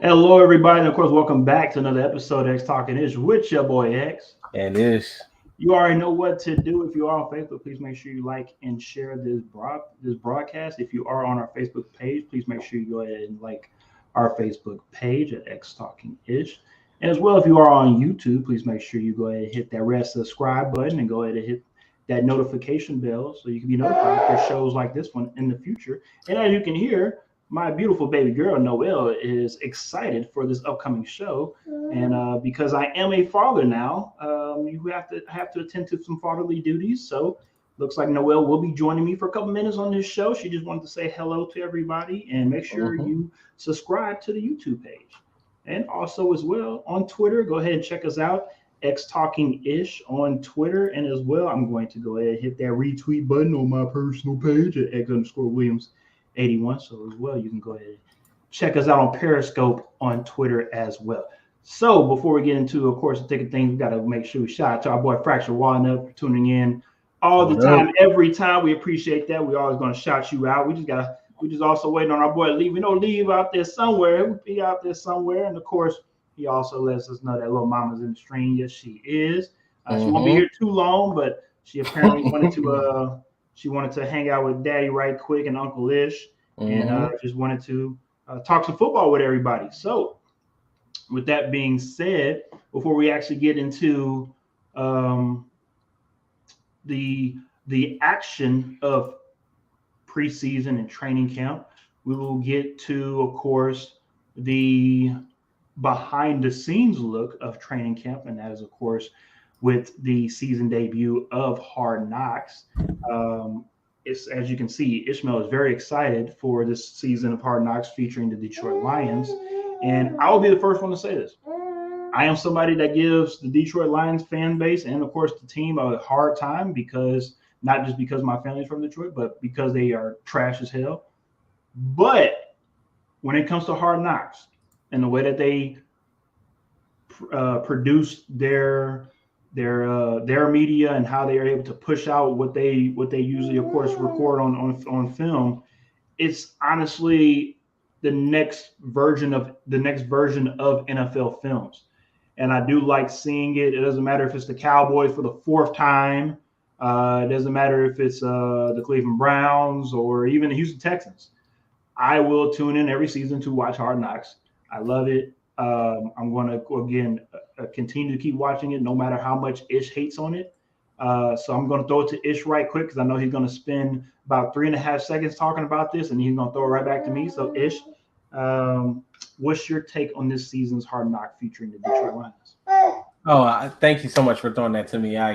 Hello, everybody, and of course, welcome back to another episode of X Talking Ish with your boy X. And Ish. You already know what to do. If you are on Facebook, please make sure you like and share this broadcast. If you are on our Facebook page, please make sure you go ahead and like our Facebook page at X Talking Ish. And as well, if you are on YouTube, please make sure you go ahead and hit that red subscribe button and go ahead and hit that notification bell so you can be notified for shows like this one in the future. And as you can hear, my beautiful baby girl Noelle is excited for this upcoming show, and because I am a father now, you have to attend to some fatherly duties. So looks like Noelle will be joining me for a couple minutes on this show. She just wanted to say hello to everybody and make sure Mhm. you subscribe to the YouTube page, and also as well on Twitter. Go ahead and check us out. X Talking Ish on Twitter, and as well, I'm going to go ahead and hit that retweet button on my personal page at X_Williams 81. So as well, you can go ahead and check us out on Periscope on Twitter as well. So before we get into, of course, the ticket thing, we got to make sure we shout out to our boy Fracture Walnut for tuning in all the What time, up? every time. We appreciate that. We always going to shout you out. We just also waiting on our boy Lee. We know Lee out there somewhere. He'll be out there somewhere, and of course, he also lets us know that little mama's in the stream. Yes, she is. She won't be Mm-hmm. here too long, but she apparently wanted to hang out with Daddy right quick and Uncle Ish, and Mm-hmm. just wanted to talk some football with everybody. So, with that being said, before we actually get into um, the action of preseason and training camp, we will get to, of course, the behind the scenes look of training camp, and that is, of course, with the season debut of Hard Knocks. It's, as you can see, Ishmael is very excited for this season of Hard Knocks featuring the Detroit Lions. And I will be the first one to say this. I am somebody that gives the Detroit Lions fan base and, of course, the team a hard time because not just because my family's from Detroit, but because they are trash as hell. But when it comes to Hard Knocks and the way that they produce their media and how they are able to push out what they usually, of course, record on film, it's honestly the next version of NFL films. And I do like seeing it. It doesn't matter if it's the Cowboys for the fourth time. It doesn't matter if it's the Cleveland Browns or even the Houston Texans. I will tune in every season to watch Hard Knocks. I love it. I'm going to again continue to keep watching it, no matter how much Ish hates on it. So I'm going to throw it to Ish right quick because I know he's going to spend about 3.5 seconds talking about this, and he's going to throw it right back to me. So Ish, what's your take on this season's Hard Knock featuring the Detroit Lions? Oh, thank you so much for throwing that to me. I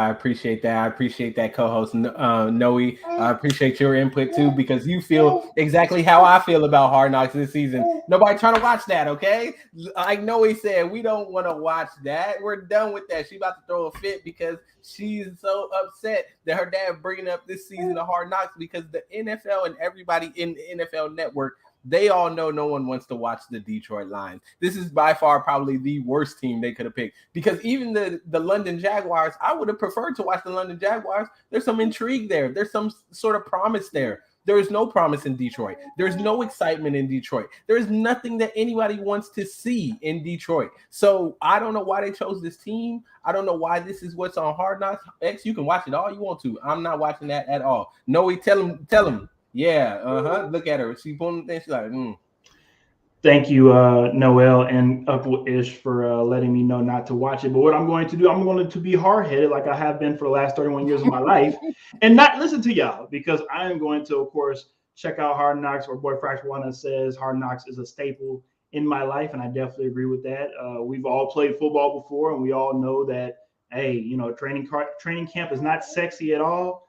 appreciate that. I appreciate that, co-host Noe. I appreciate your input too because you feel exactly how I feel about Hard Knocks this season. Nobody trying to watch that, okay? Like Noe said, we don't want to watch that. We're done with that. She about to throw a fit because she's so upset that her dad bringing up this season of Hard Knocks because the NFL and everybody in the NFL Network, they all know no one wants to watch the Detroit Lions. This is by far probably the worst team they could have picked because even the London Jaguars, I would have preferred to watch the London Jaguars. There's some intrigue there. There's some sort of promise there. There is no promise in Detroit. There's no excitement in Detroit. There is nothing that anybody wants to see in Detroit. So I don't know why they chose this team. I don't know why this is what's on Hard Knocks X. You can watch it all you want to. I'm not watching that at all. Noe, tell him. Yeah, Look at her. She pulling the thing. She's like, Thank you, Noel and Uncle Ish, for letting me know not to watch it. But what I'm going to do, I'm going to be hard headed like I have been for the last 31 years of my life and not listen to y'all because I am going to, of course, check out Hard Knocks. Or boy Fracture One that says Hard Knocks is a staple in my life. And I definitely agree with that. We've all played football before and we all know that, hey, training camp is not sexy at all.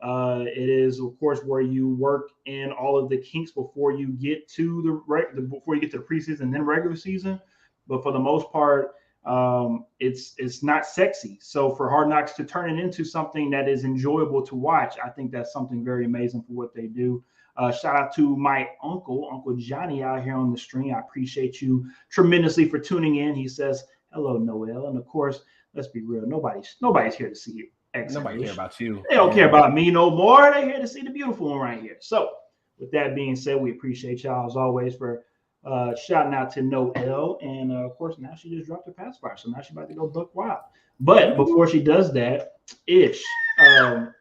It is, of course, where you work in all of the kinks before you get to the preseason and then regular season. But for the most part, it's not sexy. So for Hard Knocks to turn it into something that is enjoyable to watch, I think that's something very amazing for what they do. Shout out to my Uncle Johnny out here on the stream. I appreciate you tremendously for tuning in. He says, "Hello, Noel," and of course, let's be real. Nobody's here to see you. nobody care about you. They don't care Yeah. about me no more. They're here to see the beautiful one right here. So, with that being said, we appreciate y'all as always for Shouting out to Noelle, and of course now she just dropped a pacifier, so now she's about to go buck wild. But before she does that, Ish, um,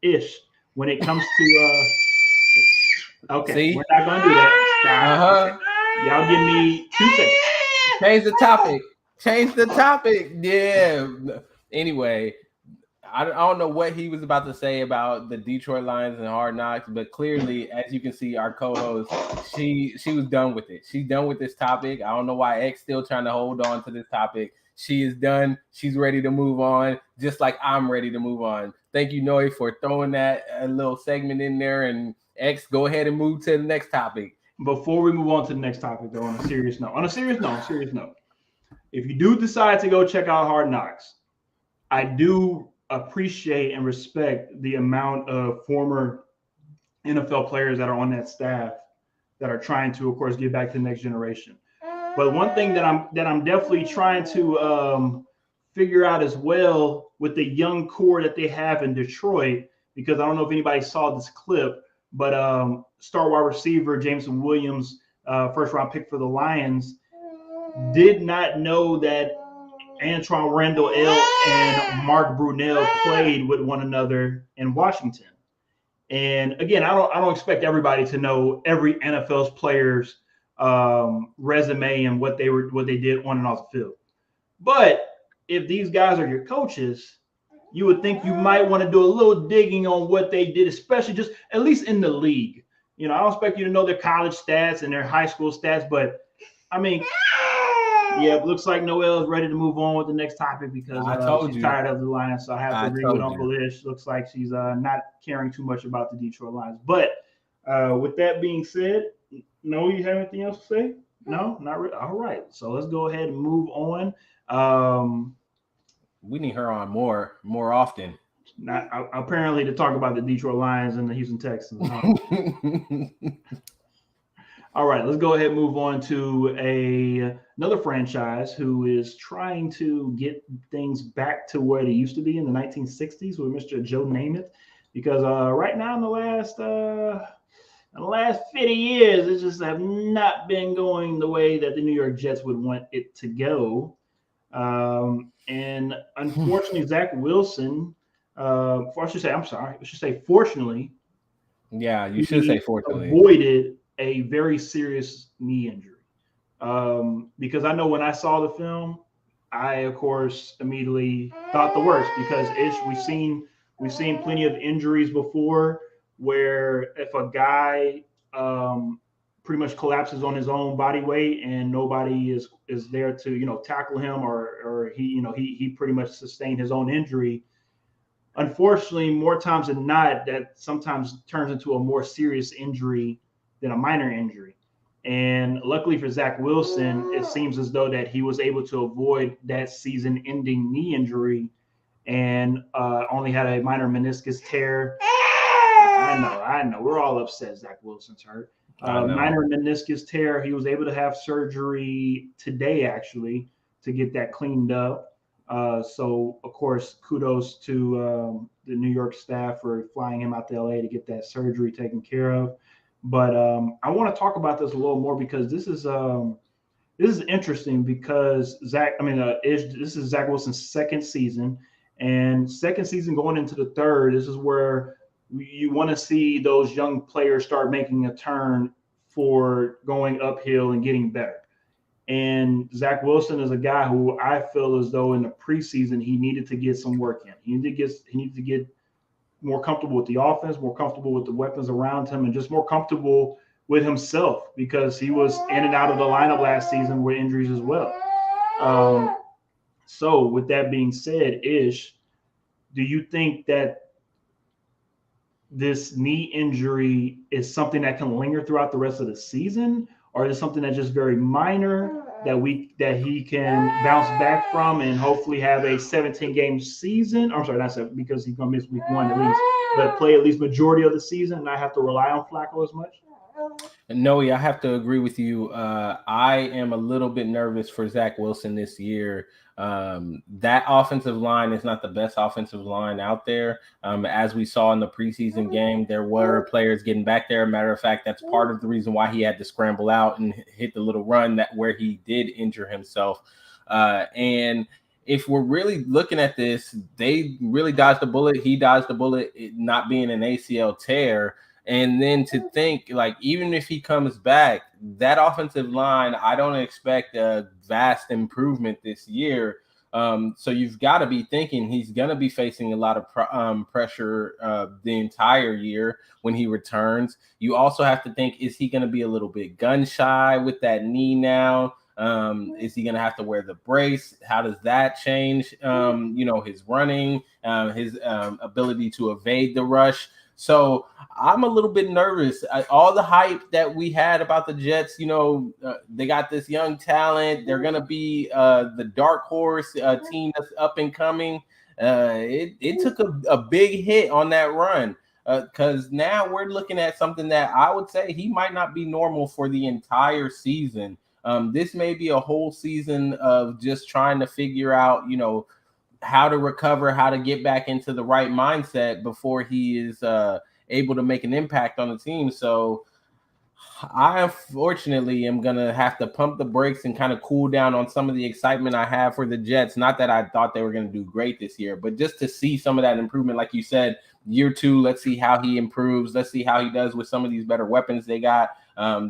Ish, when it comes to okay, See? we're not gonna do that. Stop. Y'all give me 2 seconds. Change the topic. Change the topic. Yeah. Anyway, I don't know what he was about to say about the Detroit Lions and Hard Knocks, but clearly, as you can see, our co-host, she was done with it. She's done with this topic. I don't know why X still trying to hold on to this topic. She is done. She's ready to move on, just like I'm ready to move on. Thank you, Noe, for throwing that little segment in there. And X, go ahead and move to the next topic. Before we move on to the next topic, though, on a serious note, if you do decide to go check out Hard Knocks, I do appreciate and respect the amount of former NFL players that are on that staff that are trying to, of course, give back to the next generation. But one thing that I'm definitely trying to figure out as well with the young core that they have in Detroit, because I don't know if anybody saw this clip, but star wide receiver Jameson Williams, first round pick for the Lions, did not know that Antoine Randall L and Mark Brunell played with one another in Washington. And again, I don't expect everybody to know every NFL's player's resume and what they did on and off the field. But if these guys are your coaches, you would think you might want to do a little digging on what they did, especially just at least in the league. I don't expect you to know their college stats and their high school stats, but I mean, yeah, it looks like Noelle is ready to move on with the next topic because she's tired of the Lions. So I have to agree with Uncle Ish. Looks like she's not caring too much about the Detroit Lions. But with that being said, no, you have anything else to say? No, not really. All right. So let's go ahead and move on. We need her on more often. Not apparently to talk about the Detroit Lions and the Houston Texans. All right, let's go ahead and move on to another franchise who is trying to get things back to where they used to be in the 1960s with Mr. Joe Namath, because right now in the last 50 years, it just have not been going the way that the New York Jets would want it to go. And unfortunately, Zach Wilson, fortunately. Yeah, you should say fortunately. Avoided a very serious knee injury. Because I know when I saw the film, I of course immediately thought the worst, because we've seen plenty of injuries before where if a guy pretty much collapses on his own body weight and nobody is there to tackle him, or he pretty much sustained his own injury. Unfortunately, more times than not, that sometimes turns into a more serious injury than a minor injury. And luckily for Zach Wilson, it seems as though that he was able to avoid that season-ending knee injury and only had a minor meniscus tear. I know. We're all upset Zach Wilson's hurt. Minor meniscus tear. He was able to have surgery today, actually, to get that cleaned up. So, of course, kudos to the New York staff for flying him out to LA to get that surgery taken care of. But I want to talk about this a little more because this is interesting because this is Zach Wilson's second season going into the third. This is where you want to see those young players start making a turn for going uphill and getting better. And Zach Wilson is a guy who I feel as though in the preseason he needed to get some work in. He needed to get more comfortable with the offense, more comfortable with the weapons around him, and just more comfortable with himself, because he was in and out of the lineup last season with injuries as well. So with that being said, Ish, do you think that this knee injury is something that can linger throughout the rest of the season, or is it something that's just very minor that he can bounce back from and hopefully have a 17-game season? I'm sorry, not 7, because he's going to miss week 1 at least, but play at least majority of the season and not have to rely on Flacco as much? No, I have to agree with you. I am a little bit nervous for Zach Wilson this year. That offensive line is not the best offensive line out there. As we saw in the preseason game, there were players getting back there. Matter of fact, that's part of the reason why he had to scramble out and hit the little run that where he did injure himself. And if we're really looking at this, they really dodged the bullet. He dodged the bullet, it not being an ACL tear. And then to think, like, even if he comes back, that offensive line, I don't expect a vast improvement this year. So you've got to be thinking he's going to be facing a lot of pressure the entire year when he returns. You also have to think, is he going to be a little bit gun shy with that knee now? Is he going to have to wear the brace? How does that change, his running, his ability to evade the rush? So I'm a little bit nervous. All the hype that we had about the Jets, they got this young talent. They're going to be the dark horse team that's up and coming. It took a big hit on that run because now we're looking at something that I would say he might not be normal for the entire season. This may be a whole season of just trying to figure out, how to recover, how to get back into the right mindset before he is able to make an impact on the team. So I unfortunately am going to have to pump the brakes and kind of cool down on some of the excitement I have for the Jets. Not that I thought they were going to do great this year, but just to see some of that improvement. Like you said, year 2, let's see how he improves. Let's see how he does with some of these better weapons they got.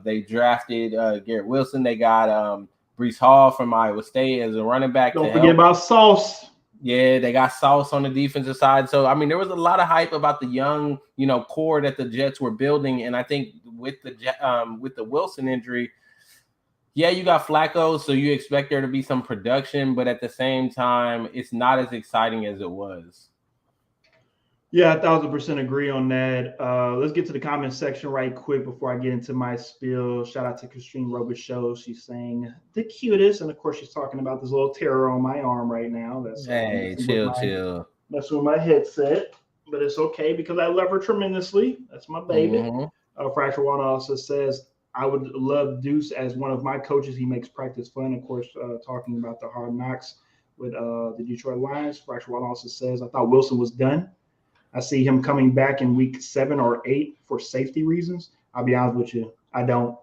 They drafted Garrett Wilson. They got Breece Hall from Iowa State as a running back. Don't forget about Sauce. Yeah, they got Sauce on the defensive side. So, I mean, there was a lot of hype about the young, core that the Jets were building. And I think with the Wilson injury, yeah, you got Flacco, so you expect there to be some production. But at the same time, it's not as exciting as it was. Yeah, 1,000% agree on that. Let's get to the comment section right quick before I get into my spiel. Shout out to Christine Robert Show. She's saying the cutest, and of course, she's talking about this little terror on my arm right now. That's hey, chill. That's with my headset, but it's okay because I love her tremendously. That's my baby. Mm-hmm. Fracture Water also says I would love Deuce as one of my coaches. He makes practice fun. Of course, talking about the hard knocks with the Detroit Lions. Fracture Water also says I thought Wilson was done. I see him coming back in week 7 or 8 for safety reasons. I'll be honest with you. I don't.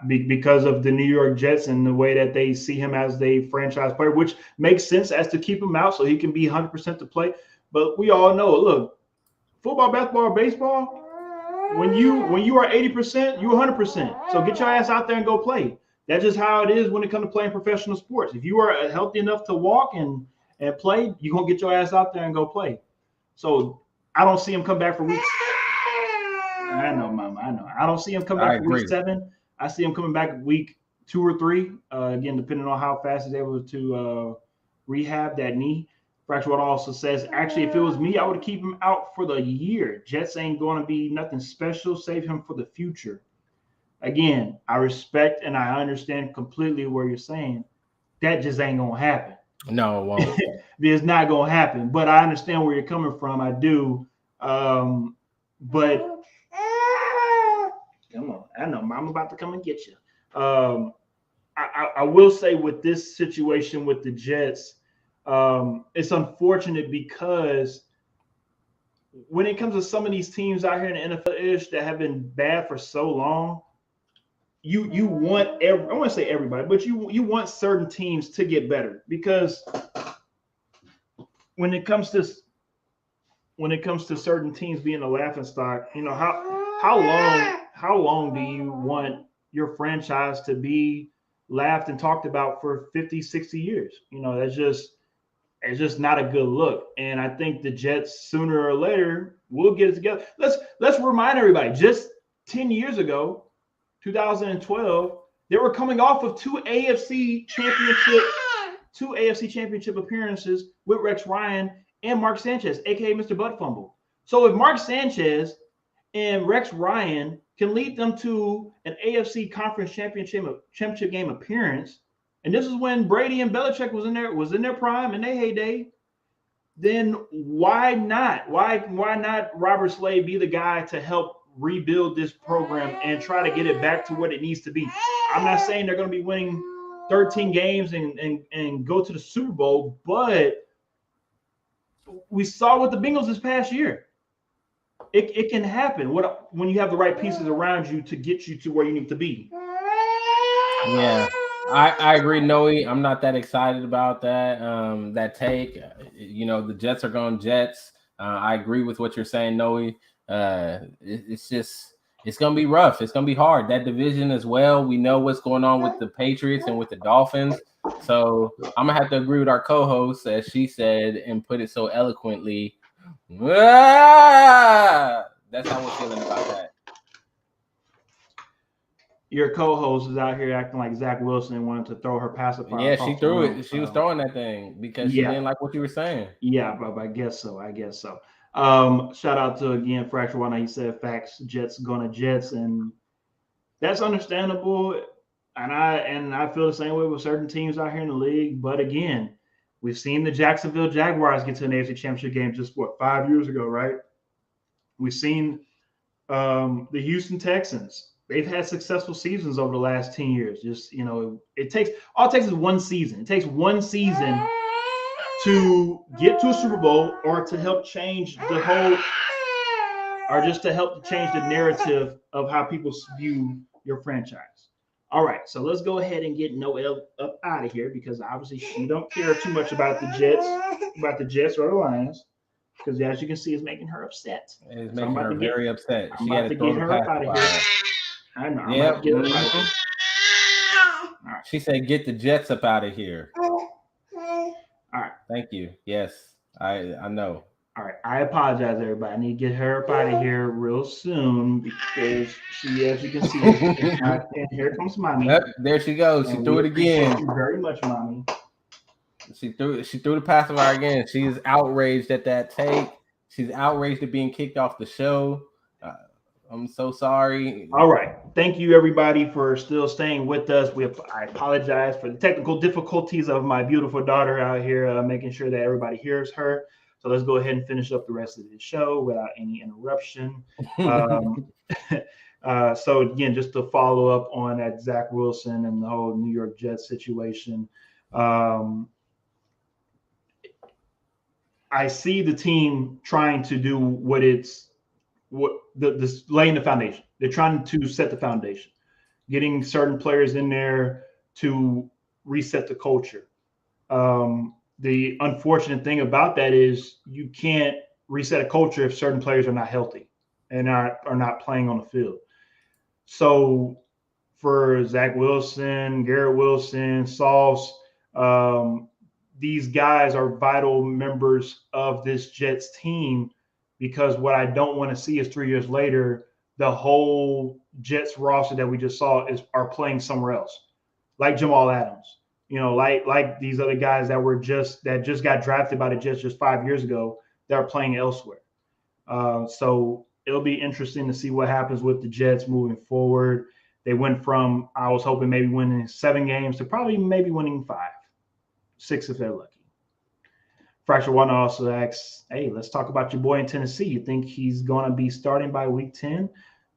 Because of the New York Jets and the way that they see him as the franchise player, which makes sense as to keep him out so he can be 100% to play. But we all know, look, football, basketball, baseball, when you are 80%, you're 100%. So get your ass out there and go play. That's just how it is when it comes to playing professional sports. If you are healthy enough to walk and play, you're going to get your ass out there and go play. So I don't see him come back for weeks. I know, Mama. I know. I don't see him come back for week 7. I see him coming back week 2 or 3. Again, depending on how fast he's able to rehab that knee. Fracture Water also says, actually, if it was me, I would keep him out for the year. Jets ain't going to be nothing special. Save him for the future. Again, I respect and I understand completely what you're saying. That just ain't going to happen. No, it won't. It's not going to happen. But I understand where you're coming from. I do. But come on. I know. Mom about to come and get you. I will say with this situation with the Jets, it's unfortunate because when it comes to some of these teams out here in the NFL-ish that have been bad for so long, you want I want to say everybody, but you want certain teams to get better because when it comes to certain teams being a laughingstock, how long do you want your franchise to be laughed and talked about for 50, 60 years? It's just not a good look. And I think the Jets sooner or later will get it together. Let's remind everybody, just 10 years ago, 2012, they were coming off of two AFC championship appearances with Rex Ryan and Mark Sanchez, aka Mr. Butt Fumble. So if Mark Sanchez and Rex Ryan can lead them to an AFC conference championship game appearance, and this is when Brady and Belichick was in their prime and their heyday, then why not? Why not Robert Slade be the guy to help rebuild this program and try to get it back to what it needs to be. I'm not saying they're going to be winning 13 games and go to the Super Bowl, but we saw with the Bengals this past year. It can happen when you have the right pieces around you to get you to where you need to be. Yeah, I agree, Noe. I'm not that excited about that take. The Jets are going Jets. I agree with what you're saying, Noe. It's just it's gonna be rough. It's gonna be hard. That division as well. We know what's going on with the Patriots and with the Dolphins. So I'm gonna have to agree with our co-host, as she said and put it so eloquently. That's how we're feeling about that. Your co-host is out here acting like Zach Wilson and wanted to throw her pacifier. Yeah, she threw it. She was throwing that thing because she didn't like what you were saying. Yeah, but I guess so. Shout out to again Fracture One. He said facts. Jets gonna Jets, and that's understandable. And I feel the same way with certain teams out here in the league. But again, we've seen the Jacksonville Jaguars get to an AFC Championship game just 5 years ago, right? We've seen the Houston Texans. They've had successful seasons over the last 10 years. Just, it takes is one season. It takes one season to get to a Super Bowl or to help change the whole, or just to help change the narrative of how people view your franchise. All right, so let's go ahead and get Noelle up out of here because obviously she don't care too much about the Jets or the Lions. Because as you can see, it's making her upset. It's making her very upset. She had to get her up out of here. I know. Yep. Right. She said, "Get the Jets up out of here." All right. Thank you. Yes, I know. All right. I apologize, everybody. I need to get her up out of here real soon because she, as you can see, and here comes Mommy. Yep, there she goes. She threw it again. Thank you very much, Mommy. She threw the pacifier again. She's outraged at that take. She's outraged at being kicked off the show. I'm so sorry. All right. Thank you, everybody, for still staying with us. I apologize for the technical difficulties of my beautiful daughter out here, making sure that everybody hears her. So let's go ahead and finish up the rest of the show without any interruption. So again, just to follow up on that Zach Wilson and the whole New York Jets situation, I see the team trying to do laying the foundation. They're trying to set the foundation, getting certain players in there to reset the culture. The unfortunate thing about that is you can't reset a culture if certain players are not healthy and are not playing on the field. So for Zach Wilson, Garrett Wilson, Sauce, these guys are vital members of this Jets team because what I don't want to see is 3 years later, the whole Jets roster that we just saw are playing somewhere else, like Jamal Adams, like these other guys that just got drafted by the Jets just 5 years ago that are playing elsewhere. So it'll be interesting to see what happens with the Jets moving forward. They went from, I was hoping maybe winning 7 games to probably maybe winning 5, 6 if they're lucky. Fracture One also asks, hey, let's talk about your boy in Tennessee. You think he's going to be starting by week 10?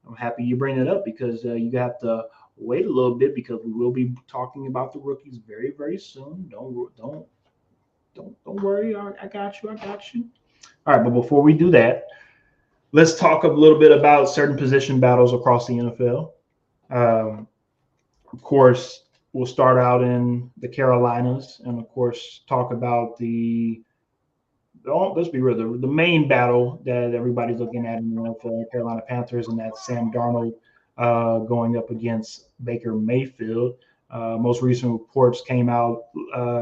I'm happy you bring it up because you got to wait a little bit because we will be talking about the rookies very, very soon. Don't worry. I got you. All right, but before we do that, let's talk a little bit about certain position battles across the NFL. Of course, we'll start out in the Carolinas and, of course, talk about let's be real, the main battle that everybody's looking at in the NFL, Carolina Panthers, and that's Sam Darnold going up against Baker Mayfield. Most recent reports came out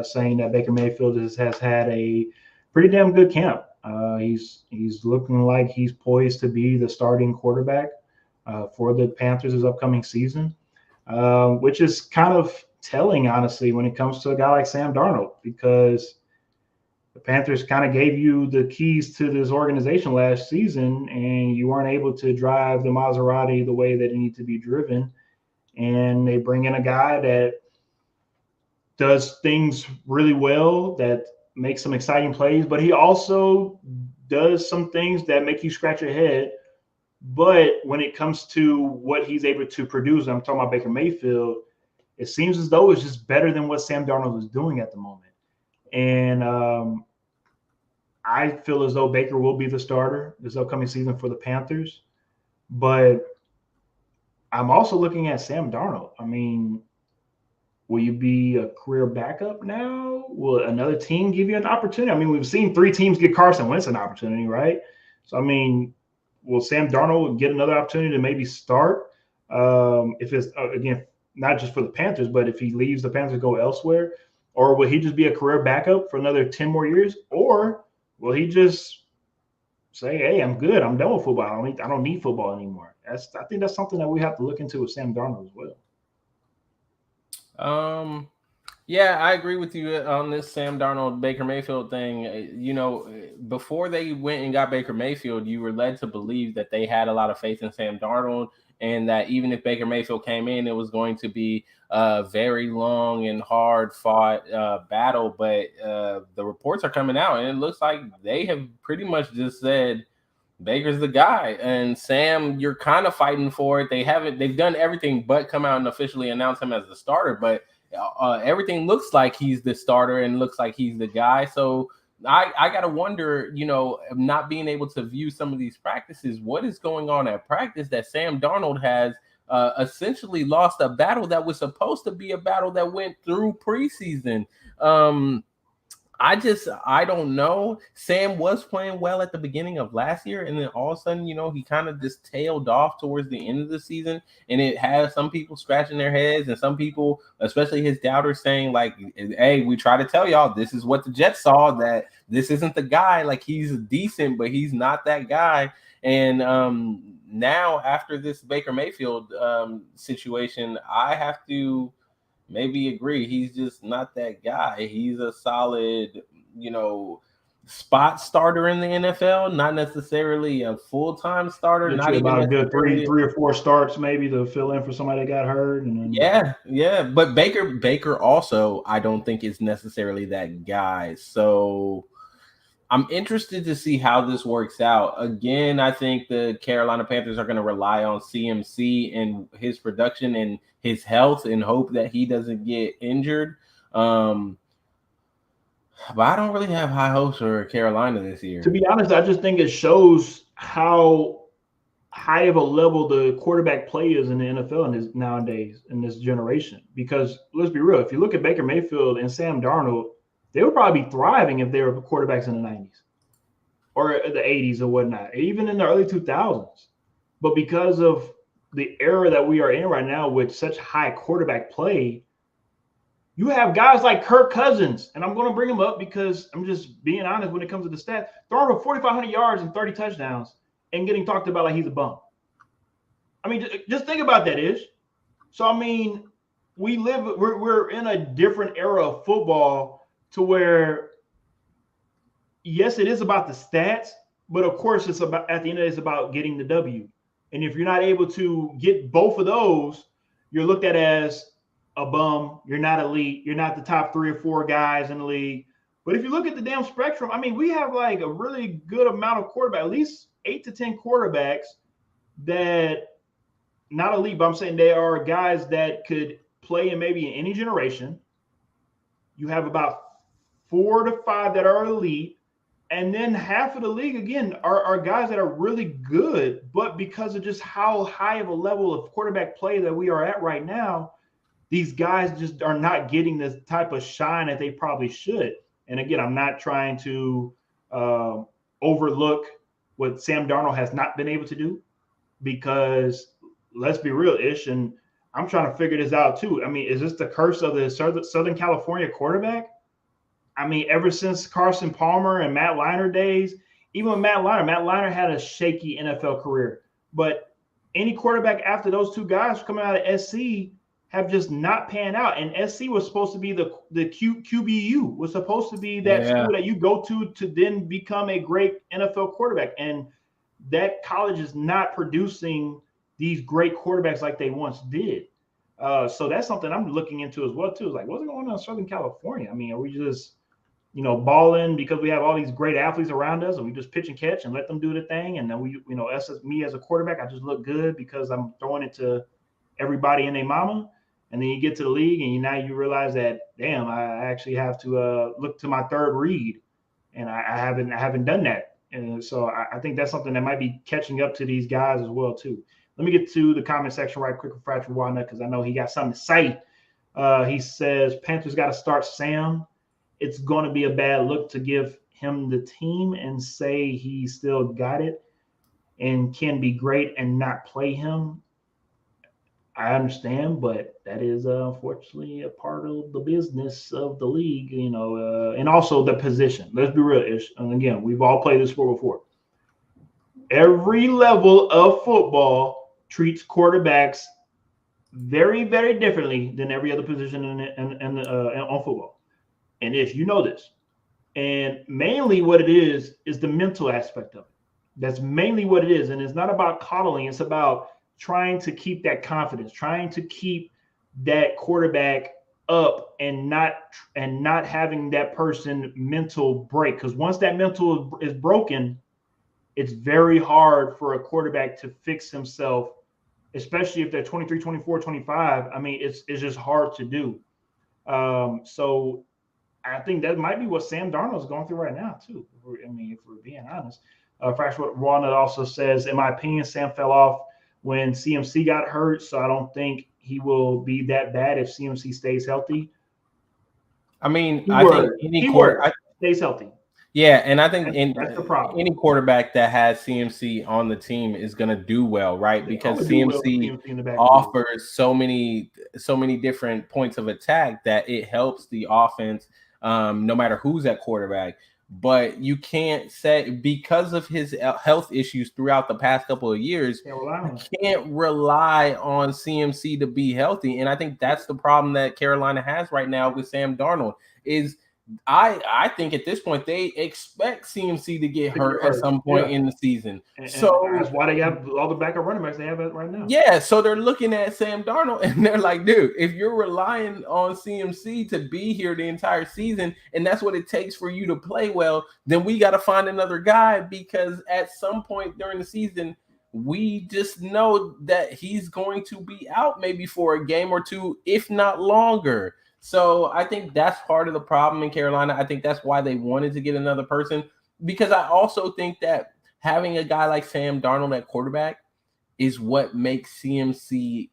saying that Baker Mayfield has had a pretty damn good camp. He's looking like he's poised to be the starting quarterback for the Panthers this upcoming season, which is kind of telling, honestly, when it comes to a guy like Sam Darnold, because the Panthers kind of gave you the keys to this organization last season, and you weren't able to drive the Maserati the way that it needed to be driven. And they bring in a guy that does things really well, that makes some exciting plays, but he also does some things that make you scratch your head But when it comes to what he's able to produce, I'm talking about Baker Mayfield, it seems as though it's just better than what Sam Darnold is doing at the moment. And I feel as though Baker will be the starter this upcoming season for the Panthers. But I'm also looking at Sam Darnold. I mean, will you be a career backup now? Will another team give you an opportunity? I mean, we've seen 3 teams get Carson Wentz an opportunity, right? So, I mean, will Sam Darnold get another opportunity to maybe start? If it's, again, not just for the Panthers, but if he leaves the Panthers go elsewhere? Or will he just be a career backup for another 10 more years? Or will he just say, hey, I'm good. I'm done with football. I don't need football anymore. I think that's something that we have to look into with Sam Darnold as well. Yeah, I agree with you on this Sam Darnold Baker Mayfield thing. Before they went and got Baker Mayfield, you were led to believe that they had a lot of faith in Sam Darnold, and that even if Baker Mayfield came in, it was going to be a very long and hard fought battle. But the reports are coming out, and it looks like they have pretty much just said Baker's the guy. And Sam, you're kind of fighting for it. They've done everything but come out and officially announce him as the starter, but everything looks like he's the starter and looks like he's the guy. So I got to wonder, not being able to view some of these practices, what is going on at practice that Sam Darnold has essentially lost a battle that was supposed to be a battle that went through preseason. I don't know. Sam was playing well at the beginning of last year, and then all of a sudden, he kind of just tailed off towards the end of the season, and it has some people scratching their heads, and some people, especially his doubters, saying like, "Hey, we try to tell y'all this is what the Jets saw, that this isn't the guy. Like, he's decent, but he's not that guy." And now after this Baker Mayfield situation, I have to maybe agree. He's just not that guy. He's a solid, spot starter in the NFL, not necessarily a full-time starter, Get not you even about a good necessarily. three or four starts maybe to fill in for somebody that got hurt, and then Yeah. But Baker also, I don't think is necessarily that guy. So I'm interested to see how this works out. Again, I think the Carolina Panthers are going to rely on CMC and his production and his health and hope that he doesn't get injured. But I don't really have high hopes for Carolina this to year. be honest, I just think it shows how high of a level the quarterback play is in the NFL nowadays in this generation. Because let's be real, if you look at Baker Mayfield and Sam Darnold, they would probably be thriving if they were quarterbacks in the 90s or the 80s or whatnot, even in the early 2000s. But because of the era that we are in right now with such high quarterback play, you have guys like Kirk Cousins, and I'm going to bring him up because I'm just being honest when it comes to the stats. Throwing for 4,500 yards and 30 touchdowns and getting talked about like he's a bum. I mean, just think about that, Ish. So, I mean, we're in a different era of football to where, yes, it is about the stats, but of course, it's about at the end of it, it's about getting the W. And if you're not able to get both of those, you're looked at as a bum. You're not elite. You're not the top 3 or 4 guys in the league. But if you look at the damn spectrum, I mean, we have like a really good amount of quarterbacks, at least 8 to 10 quarterbacks that not elite, but I'm saying they are guys that could play in maybe in any generation. You have about 4 to 5 that are elite, and then half of the league again are guys that are really good, but because of just how high of a level of quarterback play that we are at right now, these guys just are not getting the type of shine that they probably should. And again, I'm not trying to overlook what Sam Darnold has not been able to do, because let's be real, Ish, and I'm trying to figure this out too. I mean, is this the curse of the Southern California quarterback? I mean, ever since Carson Palmer and Matt Leinart days, even with Matt Leinart had a shaky NFL career. But any quarterback after those 2 guys coming out of SC have just not panned out. And SC was supposed to be the QBU, was supposed to be that Yeah. school that you go to then become a great NFL quarterback. And that college is not producing these great quarterbacks like they once did. So that's something I'm looking into as well too. It's like, what's going on in Southern California? I mean, are we just balling because we have all these great athletes around us, and we just pitch and catch and let them do the thing. And then me as a quarterback, I just look good because I'm throwing it to everybody and their mama. And then you get to the league, and now you realize that, damn, I actually have to look to my third read, and I haven't done that. And so I think that's something that might be catching up to these guys as well too. Let me get to the comment section right quick with Fracture Walnut because I know he got something to say. He says Panthers got to start Sam. It's going to be a bad look to give him the team and say he still got it and can be great and not play him. I understand, but that is unfortunately a part of the business of the league, and also the position. Let's be real, Ish. And again, we've all played this sport before. Every level of football treats quarterbacks very, very differently than every other position on football. And if you know this, and mainly what it is the mental aspect of it. That's mainly what it is. And it's not about coddling, it's about trying to keep that confidence, trying to keep that quarterback up and not having that person mental break. Because once that mental is broken, it's very hard for a quarterback to fix himself, especially if they're 23, 24, 25. I mean, it's just hard to do. So I think that might be what Sam Darnold is going through right now, too. If we're being honest. Fractional Walnut also says, in my opinion, Sam fell off when CMC got hurt, so I don't think he will be that bad if CMC stays healthy. I mean, I think any quarter stays healthy. Yeah, and I think that's the problem. Any quarterback that has CMC on the team is going to do well, right? Because CMC offers so many different points of attack that it helps the offense, no matter who's at quarterback. But you can't say, because of his health issues throughout the past couple of years, you can't rely on CMC to be healthy. And I think that's the problem that Carolina has right now with Sam Darnold is I think at this point they expect CMC to get hurt at some point in the season. So that's why they have all the backup running backs they have right now. Yeah, so they're looking at Sam Darnold and they're like, dude, if you're relying on CMC to be here the entire season and that's what it takes for you to play well, then we got to find another guy because at some point during the season, we just know that he's going to be out maybe for a game or two, if not longer. So I think that's part of the problem in Carolina. I think that's why they wanted to get another person, because I also think that having a guy like Sam Darnold at quarterback is what makes CMC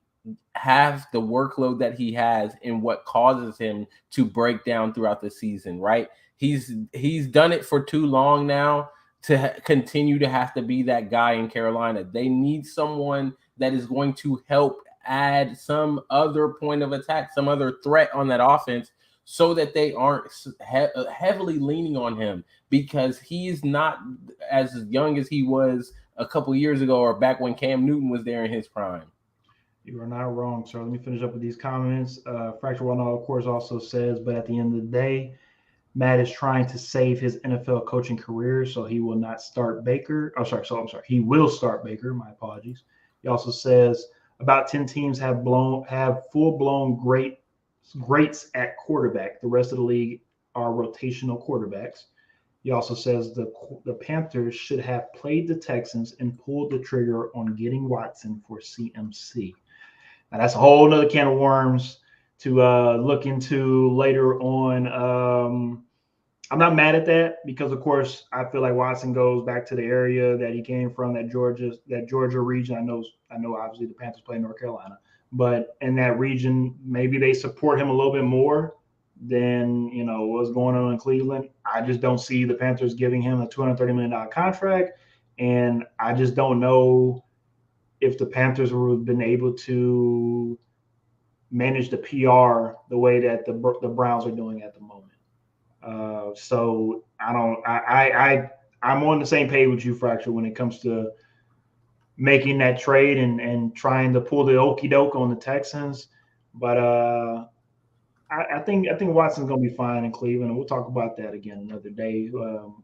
have the workload that he has and what causes him to break down throughout the season, right? He's done it for too long now to continue to have to be that guy in Carolina. They need someone that is going to help add some other point of attack, some other threat on that offense so that they aren't heavily leaning on him, because he's not as young as he was a couple years ago or back when Cam Newton was there in his prime. You are not wrong, sir. Let me finish up with these comments. Fracture One, of course, also says, but at the end of the day, Matt is trying to save his NFL coaching career, so he will not start Baker. I'm sorry. He will start Baker. My apologies. He also says about 10 teams have full-blown greats at quarterback. The rest of the league are rotational quarterbacks. He also says the Panthers should have played the Texans and pulled the trigger on getting Watson for CMC. Now, that's a whole other can of worms to look into later on. I'm not mad at that because, of course, I feel like Watson goes back to the area that he came from, that Georgia region. I know obviously the Panthers play in North Carolina, but in that region, maybe they support him a little bit more than what's going on in Cleveland. I just don't see the Panthers giving him a $230 million contract, and I just don't know if the Panthers would have been able to manage the PR the way that the Browns are doing at the moment. So I'm on the same page with you, Fracture, when it comes to making that trade and trying to pull the okie doke on the Texans. But I think Watson's going to be fine in Cleveland, and we'll talk about that again another day.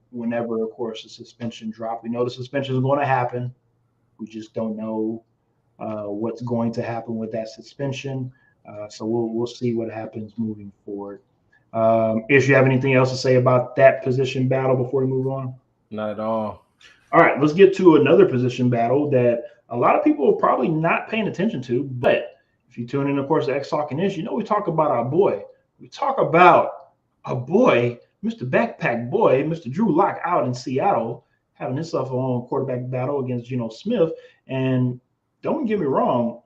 Whenever, of course, the suspension drop, we know the suspension is going to happen. We just don't know what's going to happen with that suspension. So we'll see what happens moving forward. If you have anything else to say about that position battle before we move on? Not at all. All right, let's get to another position battle that a lot of people are probably not paying attention to. But if you tune in, of course, to X Talking Ish, we talk about our boy. We talk about a boy, Mr. Backpack Boy, Mr. Drew Lock out in Seattle, having himself a own quarterback battle against Geno Smith. And don't get me wrong,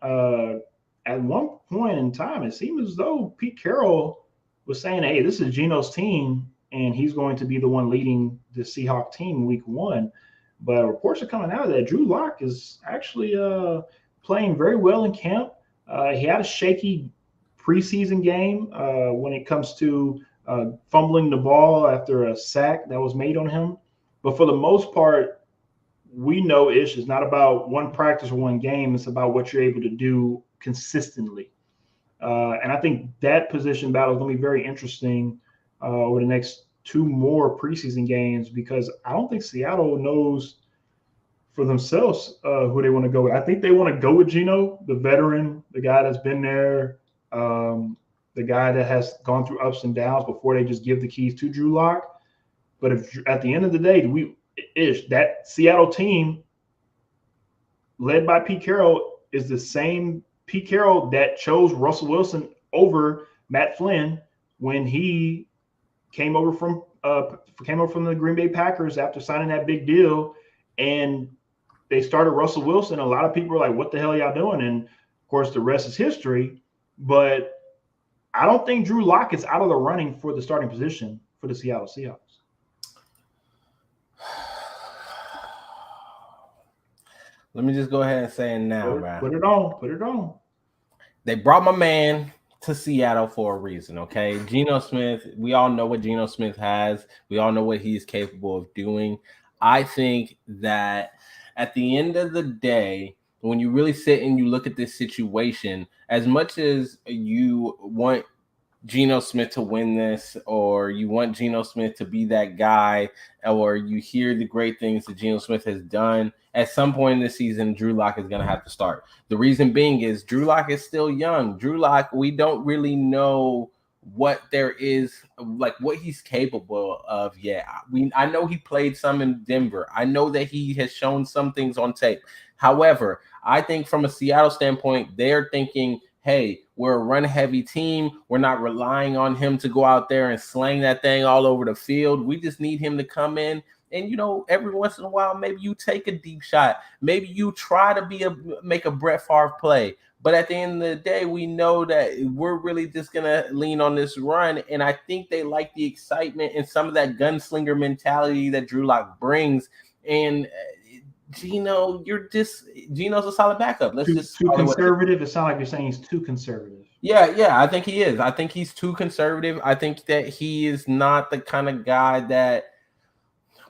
at one point in time, it seemed as though Pete Carroll was saying, hey, this is Geno's team, and he's going to be the one leading the Seahawk team week one. But reports are coming out that Drew Lock is actually playing very well in camp. He had a shaky preseason game when it comes to fumbling the ball after a sack that was made on him. But for the most part, we know Ish is not about one practice or one game. It's about what you're able to do consistently. And I think that position battle is going to be very interesting over the next two more preseason games because I don't think Seattle knows for themselves who they want to go with. I think they want to go with Geno, the veteran, the guy that's been there, the guy that has gone through ups and downs before they just give the keys to Drew Lock. But if at the end of the day, that Seattle team led by Pete Carroll is the same Pete Carroll that chose Russell Wilson over Matt Flynn when he came over from the Green Bay Packers after signing that big deal, and they started Russell Wilson. A lot of people were like, "What the hell are y'all doing?" And of course, the rest is history. But I don't think Drew Lock is out of the running for the starting position for the Seattle Seahawks. Let me just go ahead and say it now, man. Put it on. They brought my man to Seattle for a reason, okay? Geno Smith, we all know what Geno Smith has. We all know what he's capable of doing. I think that at the end of the day, when you really sit and you look at this situation, as much as you want Geno Smith to win this, or you want Geno Smith to be that guy, or you hear the great things that Geno Smith has done, at some point in the season, Drew Lock is going to have to start. The reason being is Drew Lock is still young. Drew Lock, we don't really know what there is, like what he's capable of yet. I know he played some in Denver. I know that he has shown some things on tape. However, I think from a Seattle standpoint, they're thinking, hey, we're a run-heavy team. We're not relying on him to go out there and slang that thing all over the field. We just need him to come in and, every once in a while, maybe you take a deep shot. Maybe you try to make a Brett Favre play. But at the end of the day, we know that we're really just going to lean on this run. And I think they like the excitement and some of that gunslinger mentality that Drew Lock brings. And Geno's a solid backup. Too conservative. It sounds like you're saying he's too conservative. Yeah, I think he is. I think he's too conservative. I think that he is not the kind of guy that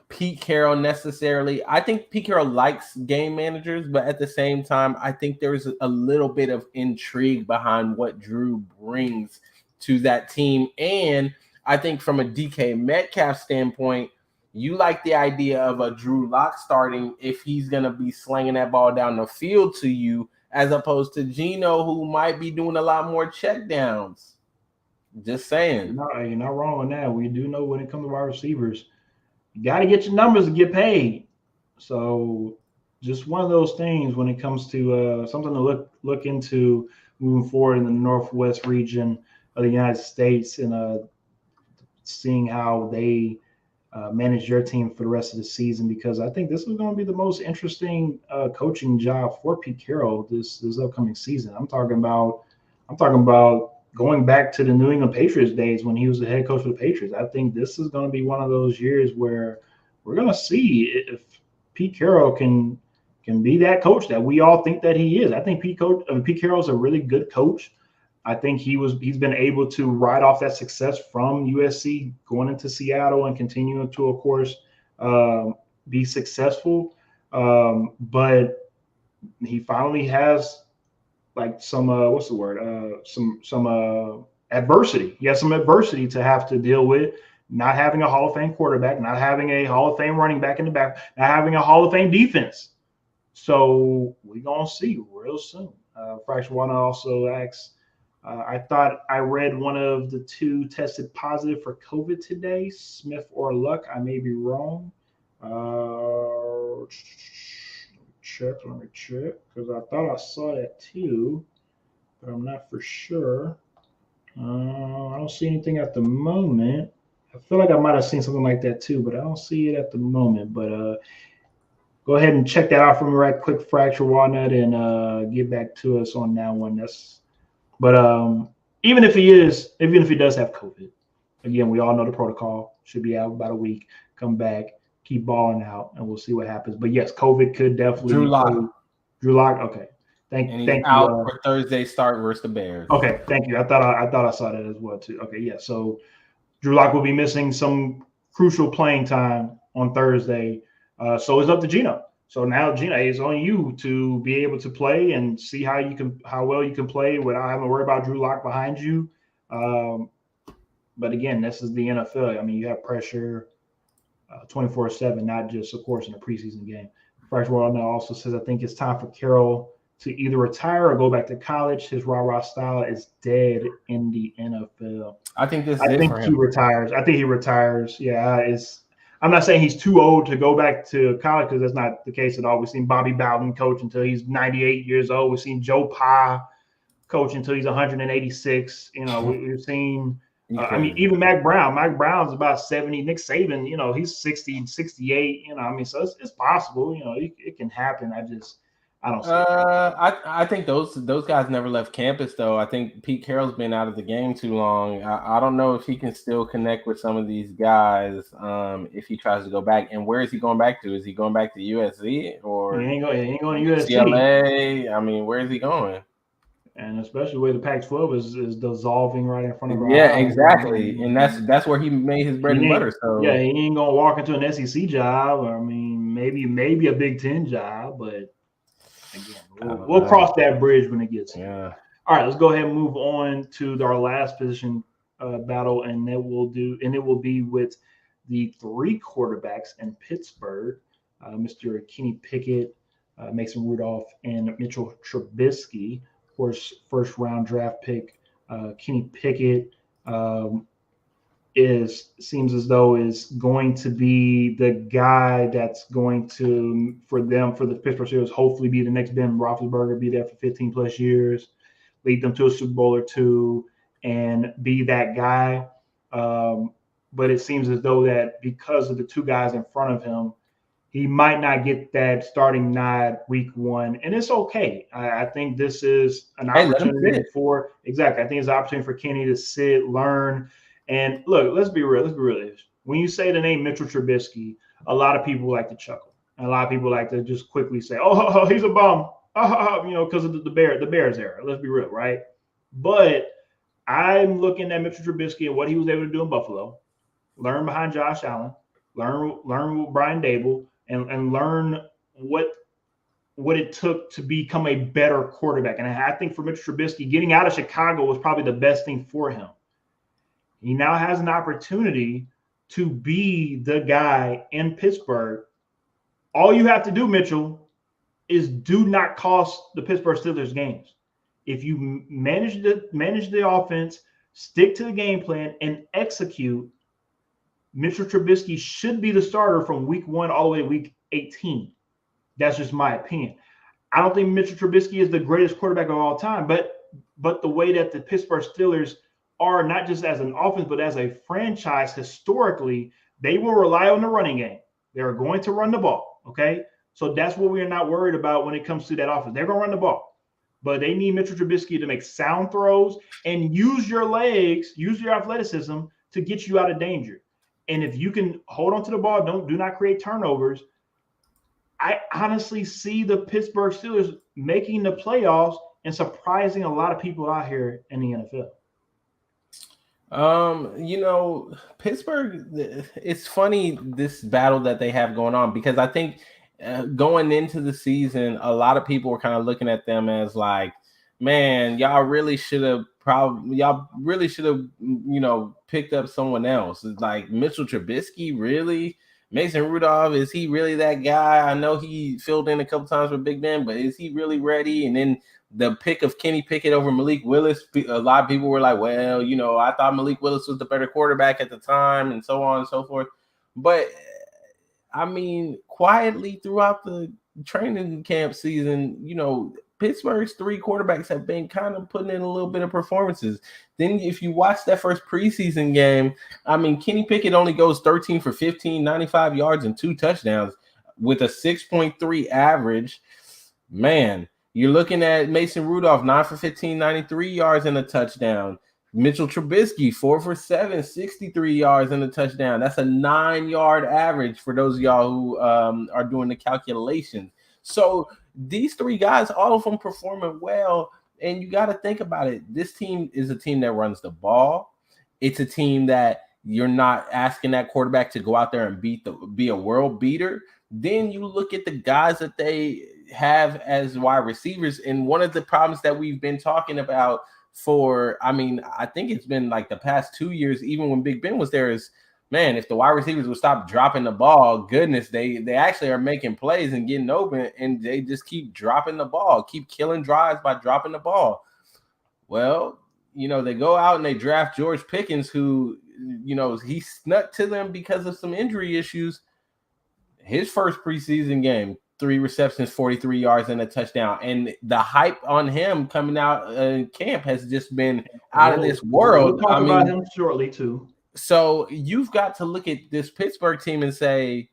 Pete Carroll necessarily. I think Pete Carroll likes game managers, but at the same time, I think there's a little bit of intrigue behind what Drew brings to that team. And I think from a DK Metcalf standpoint, you like the idea of a Drew Lock starting if he's going to be slinging that ball down the field to you, as opposed to Geno, who might be doing a lot more checkdowns. Just saying. No, you're not wrong on that. We do know when it comes to wide receivers, you got to get your numbers to get paid. So just one of those things when it comes to something to look into moving forward in the Northwest region of the United States and seeing how they manage your team for the rest of the season, because I think this is going to be the most interesting coaching job for Pete Carroll this upcoming season. I'm talking about going back to the New England Patriots days when he was the head coach for the Patriots. I think this is going to be one of those years where we're going to see if Pete Carroll can be that coach that we all think that he is. I think Pete Carroll is a really good coach. I think he's been able to ride off that success from USC going into Seattle and continuing to, of course, be successful. But he finally has like some adversity. He has some adversity to have to deal with, not having a Hall of Fame quarterback, not having a Hall of Fame running back in the back, not having a Hall of Fame defense. So we're going to see real soon. Fraction One also asks, I thought I read one of the two tested positive for COVID today, Smith or Luck. I may be wrong. Let me check, because I thought I saw that too, but I'm not for sure. I don't see anything at the moment. I feel like I might have seen something like that too, but I don't see it at the moment. But go ahead and check that out for me right quick, Fracture Walnut, and get back to us on that one. But even if even if he does have COVID, again, we all know the protocol. Should be out about a week. Come back, keep balling out, and we'll see what happens. But yes, COVID could Drew definitely play. Lock, Drew Lock. Okay. and he's Thank you. out for Thursday start versus the Bears. Okay, thank you. I thought I saw that as well too. Okay, yeah. So Drew Lock will be missing some crucial playing time on Thursday. So it's up to Gino. So now, Gino, it's on you to be able to play and see how well you can play without having to worry about Drew Lock behind you. Um, but again, this is the NFL. I mean, you have pressure 24/7, not just, of course, in a preseason game. Fresh World now also says, I think it's time for Carroll to either retire or go back to college. His rah-rah style is dead in the NFL. I think this is I it think for he him. retires. I think he retires. Yeah, it's. I'm not saying he's too old to go back to college, because that's not the case at all. We've seen Bobby Bowden coach until he's 98 years old. We've seen Joe Pa coach until he's 186. We've seen. I mean, Crazy. even Mac Brown. Mac Brown's about 70. Nick Saban, he's 60, 68. I mean, so it's possible. It can happen. I don't see it. I think those guys never left campus though. I think Pete Carroll's been out of the game too long. I don't know if he can still connect with some of these guys if he tries to go back. And where is he going back to? Is he going back to USC or He ain't going to USC. UCLA? I mean, where is he going? And especially the way the Pac-12 is dissolving right in front of our Yeah, eyes. exactly. And that's where he made his bread and butter. Yeah, So he ain't gonna walk into an SEC job. Or, I mean, maybe a Big Ten job, but again, we'll cross that bridge when it gets here. yeah. All right, let's go ahead and move on to our last position battle, and it will be with the three quarterbacks in Pittsburgh, Mr. Kenny Pickett, Mason Rudolph, and Mitchell Trubisky. Of course, first round draft pick Kenny Pickett seems as though is going to be the guy that's going to for the Pittsburgh Steelers hopefully be the next Ben Roethlisberger, be there for 15 plus years, lead them to a Super Bowl or two, and be that guy. But it seems as though that because of the two guys in front of him, he might not get that starting nod week one, and it's okay. I think this is an opportunity for exactly. I think it's an opportunity for Kenny to sit, learn, and look. Let's be real. When you say the name Mitchell Trubisky, a lot of people like to chuckle, and a lot of people like to just quickly say, "Oh, he's a bum," because of the Bears era. Let's be real, right? But I'm looking at Mitchell Trubisky and what he was able to do in Buffalo, learn behind Josh Allen, learn with Brian Dable, and learn what it took to become a better quarterback. And I think for Mitchell Trubisky, getting out of Chicago was probably the best thing for him. He now has an opportunity to be the guy in Pittsburgh. All you have to do, Mitchell, is do not cost the Pittsburgh Steelers games. If you manage the offense, stick to the game plan, and execute, Mitchell Trubisky should be the starter from week 1 all the way to week 18. That's just my opinion. I don't think Mitchell Trubisky is the greatest quarterback of all time, but the way that the Pittsburgh Steelers are, not just as an offense, but as a franchise historically, they will rely on the running game. They're going to run the ball, okay? So that's what we're not worried about when it comes to that offense. They're going to run the ball. But they need Mitchell Trubisky to make sound throws and use your legs, use your athleticism to get you out of danger. And if you can hold on to the ball, do not create turnovers, I honestly see the Pittsburgh Steelers making the playoffs and surprising a lot of people out here in the NFL. Pittsburgh, it's funny this battle that they have going on, because I think going into the season, a lot of people were kind of looking at them as like, man, y'all really should have picked up someone else. It's like Mitchell Trubisky, really? Mason Rudolph, is he really that guy? I know he filled in a couple times for Big Ben, but is he really ready? And then the pick of Kenny Pickett over Malik Willis, a lot of people were like, well, I thought Malik Willis was the better quarterback at the time and so on and so forth. But, I mean, quietly throughout the training camp season, Pittsburgh's 3 quarterbacks have been kind of putting in a little bit of performances. Then if you watch that first preseason game, I mean, Kenny Pickett only goes 13 for 15, 95 yards and 2 touchdowns with a 6.3 average. Man, you're looking at Mason Rudolph, 9 for 15, 93 yards and a touchdown. Mitchell Trubisky, 4 for 7, 63 yards and a touchdown. That's a 9-yard average for those of y'all who are doing the calculations. So these 3 guys, all of them performing well. And you got to think about it. This team is a team that runs the ball. It's a team that you're not asking that quarterback to go out there and be a world beater. Then you look at the guys that they have as wide receivers. And one of the problems that we've been talking about I think it's been like the past 2 years, even when Big Ben was there, is, man, if the wide receivers would stop dropping the ball, goodness, they actually are making plays and getting open, and they just keep dropping the ball, keep killing drives by dropping the ball. Well, they go out and they draft George Pickens, who, he snuck to them because of some injury issues. His first preseason game, 3 receptions, 43 yards, and a touchdown. And the hype on him coming out in camp has just been out of this world. We'll talk about him shortly, too. So you've got to look at this Pittsburgh team and say,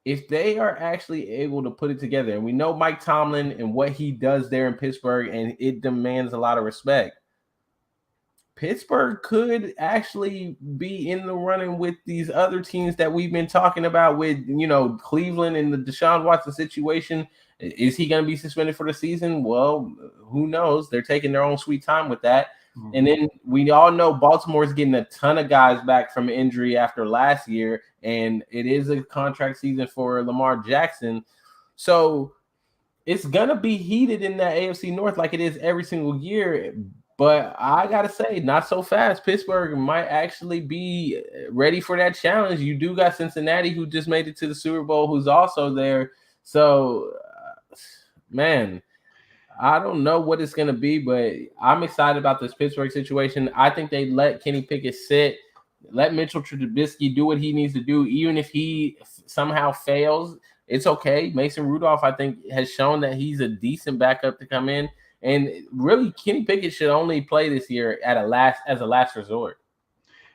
if they are actually able to put it together, and we know Mike Tomlin and what he does there in Pittsburgh, and it demands a lot of respect, Pittsburgh could actually be in the running with these other teams that we've been talking about with, Cleveland and the Deshaun Watson situation. Is he going to be suspended for the season? Well, who knows? They're taking their own sweet time with that. Mm-hmm. And then we all know Baltimore's getting a ton of guys back from injury after last year, and it is a contract season for Lamar Jackson. So it's going to be heated in that AFC North like it is every single year. But I got to say, not so fast. Pittsburgh might actually be ready for that challenge. You do got Cincinnati, who just made it to the Super Bowl, who's also there. So, man, I don't know what it's going to be, but I'm excited about this Pittsburgh situation. I think they let Kenny Pickett sit, let Mitchell Trubisky do what he needs to do. Even if he somehow fails, it's okay. Mason Rudolph, I think, has shown that he's a decent backup to come in. And really, Kenny Pickett should only play this year as a last resort.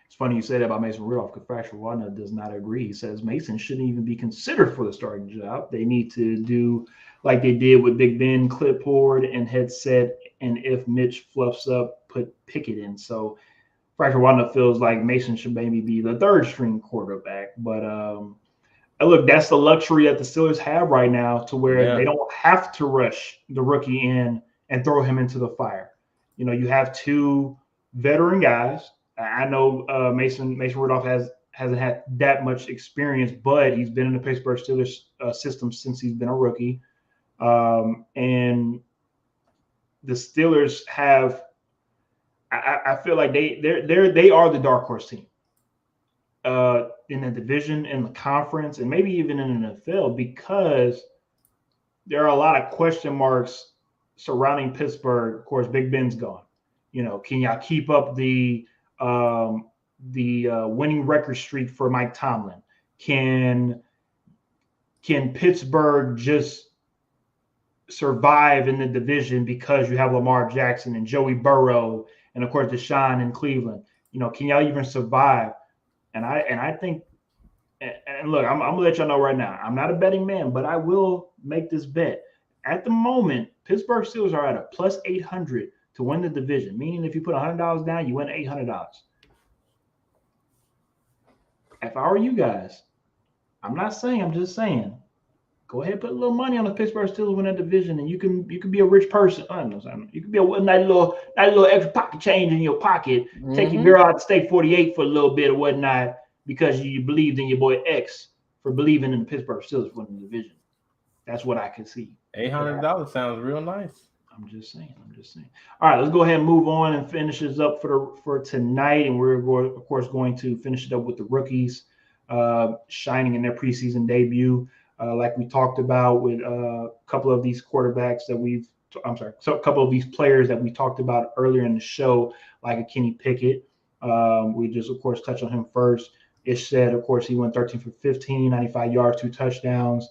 It's funny you say that about Mason Rudolph, because Fracture Wanda does not agree. He says Mason shouldn't even be considered for the starting job. They need to do like they did with Big Ben, clipboard and headset, and if Mitch fluffs up, put Pickett in. So Fracture Wanda feels like Mason should maybe be the 3rd string quarterback. But look, that's the luxury that the Steelers have right now, to where they don't have to rush the rookie in and throw him into the fire. You have 2 veteran guys. I know Mason Rudolph hasn't had that much experience, but he's been in the Pittsburgh Steelers system since he's been a rookie. And the Steelers have, I feel like they are the dark horse team in the division, in the conference, and maybe even in the NFL, because there are a lot of question marks surrounding Pittsburgh. Of course, Big Ben's gone. Can y'all keep up the winning record streak for Mike Tomlin? Can Pittsburgh just survive in the division because you have Lamar Jackson and Joey Burrow and, of course, Deshaun in Cleveland? Can y'all even survive? And I think, and look, I'm gonna let y'all know right now, I'm not a betting man, but I will make this bet. At the moment, Pittsburgh Steelers are at a plus 800 to win the division, meaning if you put $100 down, you win $800. If I were you guys, I'm just saying, go ahead and put a little money on the Pittsburgh Steelers win that division, and you can be a rich person. You can be a nice little extra pocket change in your pocket. Mm-hmm. Take your girl out to State 48 for a little bit or whatnot, because you believed in your boy X for believing in the Pittsburgh Steelers winning the division. That's what I can see. $800 sounds real nice. I'm just saying. All right, let's go ahead and move on and finish this up for tonight. And we're, of course, going to finish it up with the rookies shining in their preseason debut. Like we talked about with a couple of these quarterbacks that we've So a couple of these players that we talked about earlier in the show, like a Kenny Pickett. We just, of course, touched on him first. Ish said, of course, he went 13 for 15, 95 yards, 2 touchdowns.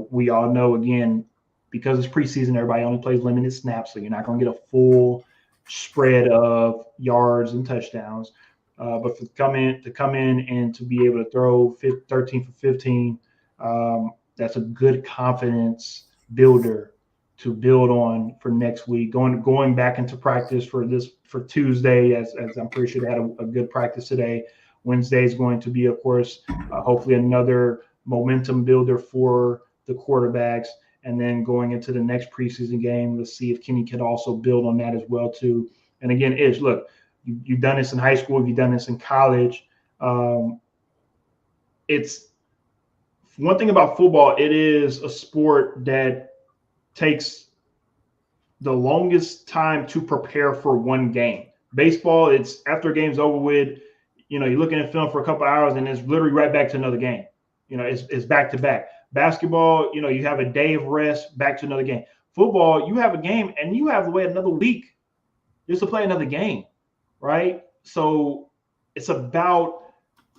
We all know, again, because it's preseason, everybody only plays limited snaps, so you're not going to get a full spread of yards and touchdowns. But to come in and to be able to throw 13 for 15, that's a good confidence builder to build on for next week. Going back into practice for Tuesday, as I'm pretty sure they had a good practice today. Wednesday is going to be, of course, hopefully another momentum builder for the quarterbacks. And then going into the next preseason game, let's see if Kenny can also build on that as well too. And again, look, you've done this in high school, you've done this in college. It's one thing about football, it is a sport that takes the longest time to prepare for one game. Baseball, it's after a game's over with, you're looking at film for a couple hours and it's literally right back to another game. It's back to back. Basketball, you have a day of rest, back to another game. Football, you have a game and you have to wait another week just to play another game, right? So it's about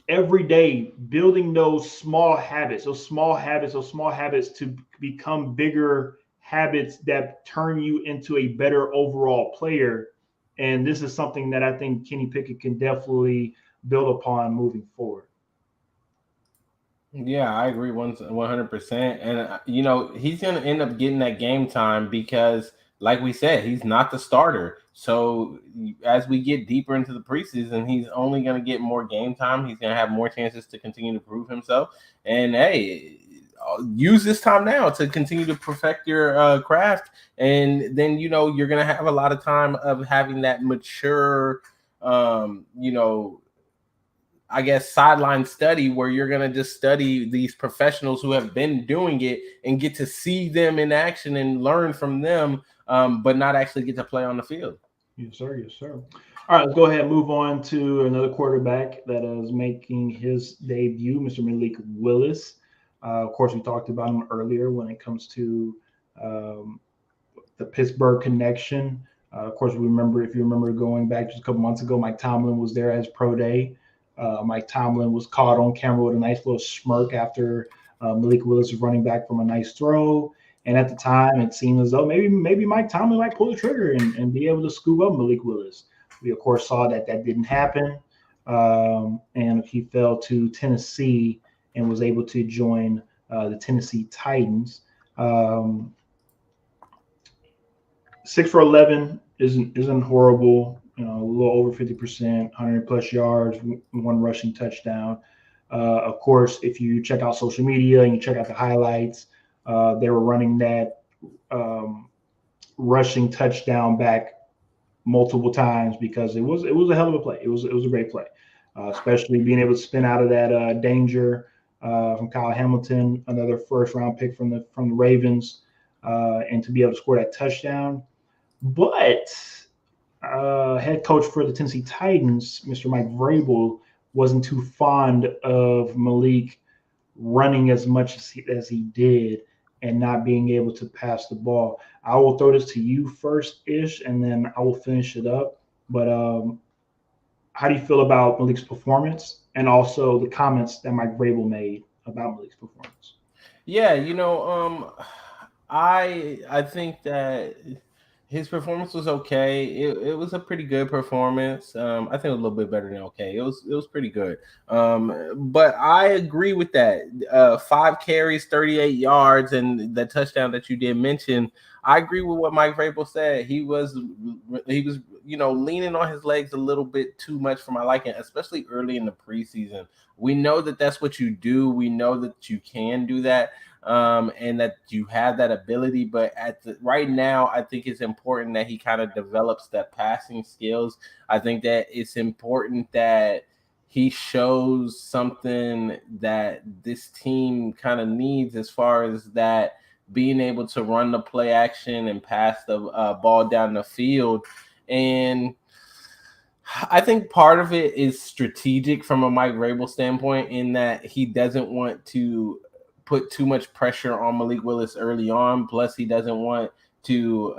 every day building those small habits to become bigger habits that turn you into a better overall player. And this is something that I think Kenny Pickett can definitely build upon moving forward. Yeah, I agree 100%. And, he's going to end up getting that game time because, like we said, he's not the starter. So as we get deeper into the preseason, he's only going to get more game time. He's going to have more chances to continue to prove himself. And, hey, use this time now to continue to perfect your craft. And then, you're going to have a lot of time of having that mature, I guess, sideline study where you're going to just study these professionals who have been doing it and get to see them in action and learn from them, but not actually get to play on the field. Yes, sir. Yes, sir. All right, let's go ahead and move on to another quarterback that is making his debut, Mr. Malik Willis. Of course, we talked about him earlier when it comes to the Pittsburgh connection. Of course, if you remember going back just a couple months ago, Mike Tomlin was there as pro day. Mike Tomlin was caught on camera with a nice little smirk after Malik Willis was running back from a nice throw. And at the time, it seemed as though maybe Mike Tomlin might pull the trigger and be able to scoop up Malik Willis. We, of course, saw that didn't happen. And he fell to Tennessee and was able to join the Tennessee Titans. 6 for 11 isn't horrible. A little over 50%, 100 plus yards, one rushing touchdown. Of course, if you check out social media and you check out the highlights, they were running that rushing touchdown back multiple times because it was a hell of a play. It was a great play, especially being able to spin out of that danger from Kyle Hamilton, another first round pick from the Ravens, and to be able to score that touchdown. But head coach for the Tennessee Titans, Mr. Mike Vrabel, wasn't too fond of Malik running as much as he did and not being able to pass the ball. I will throw this to you first, Ish, and then I will finish it up. But how do you feel about Malik's performance and also the comments that Mike Vrabel made about Malik's performance? Yeah, I think that his performance was okay. It was a pretty good performance. I think it was a little bit better than okay. It was pretty good. But I agree with that. 5 carries, 38 yards, and the touchdown that you did mention. I agree with what Mike Vrabel said. He was leaning on his legs a little bit too much for my liking, especially early in the preseason. We know that that's what you do. We know that you can do that. And that you have that ability, but right now, I think it's important that he kind of develops that passing skills. I think that it's important that he shows something that this team kind of needs as far as that being able to run the play action and pass the ball down the field. And I think part of it is strategic from a Mike Vrabel standpoint in that he doesn't want to put too much pressure on Malik Willis early on. Plus, he doesn't want to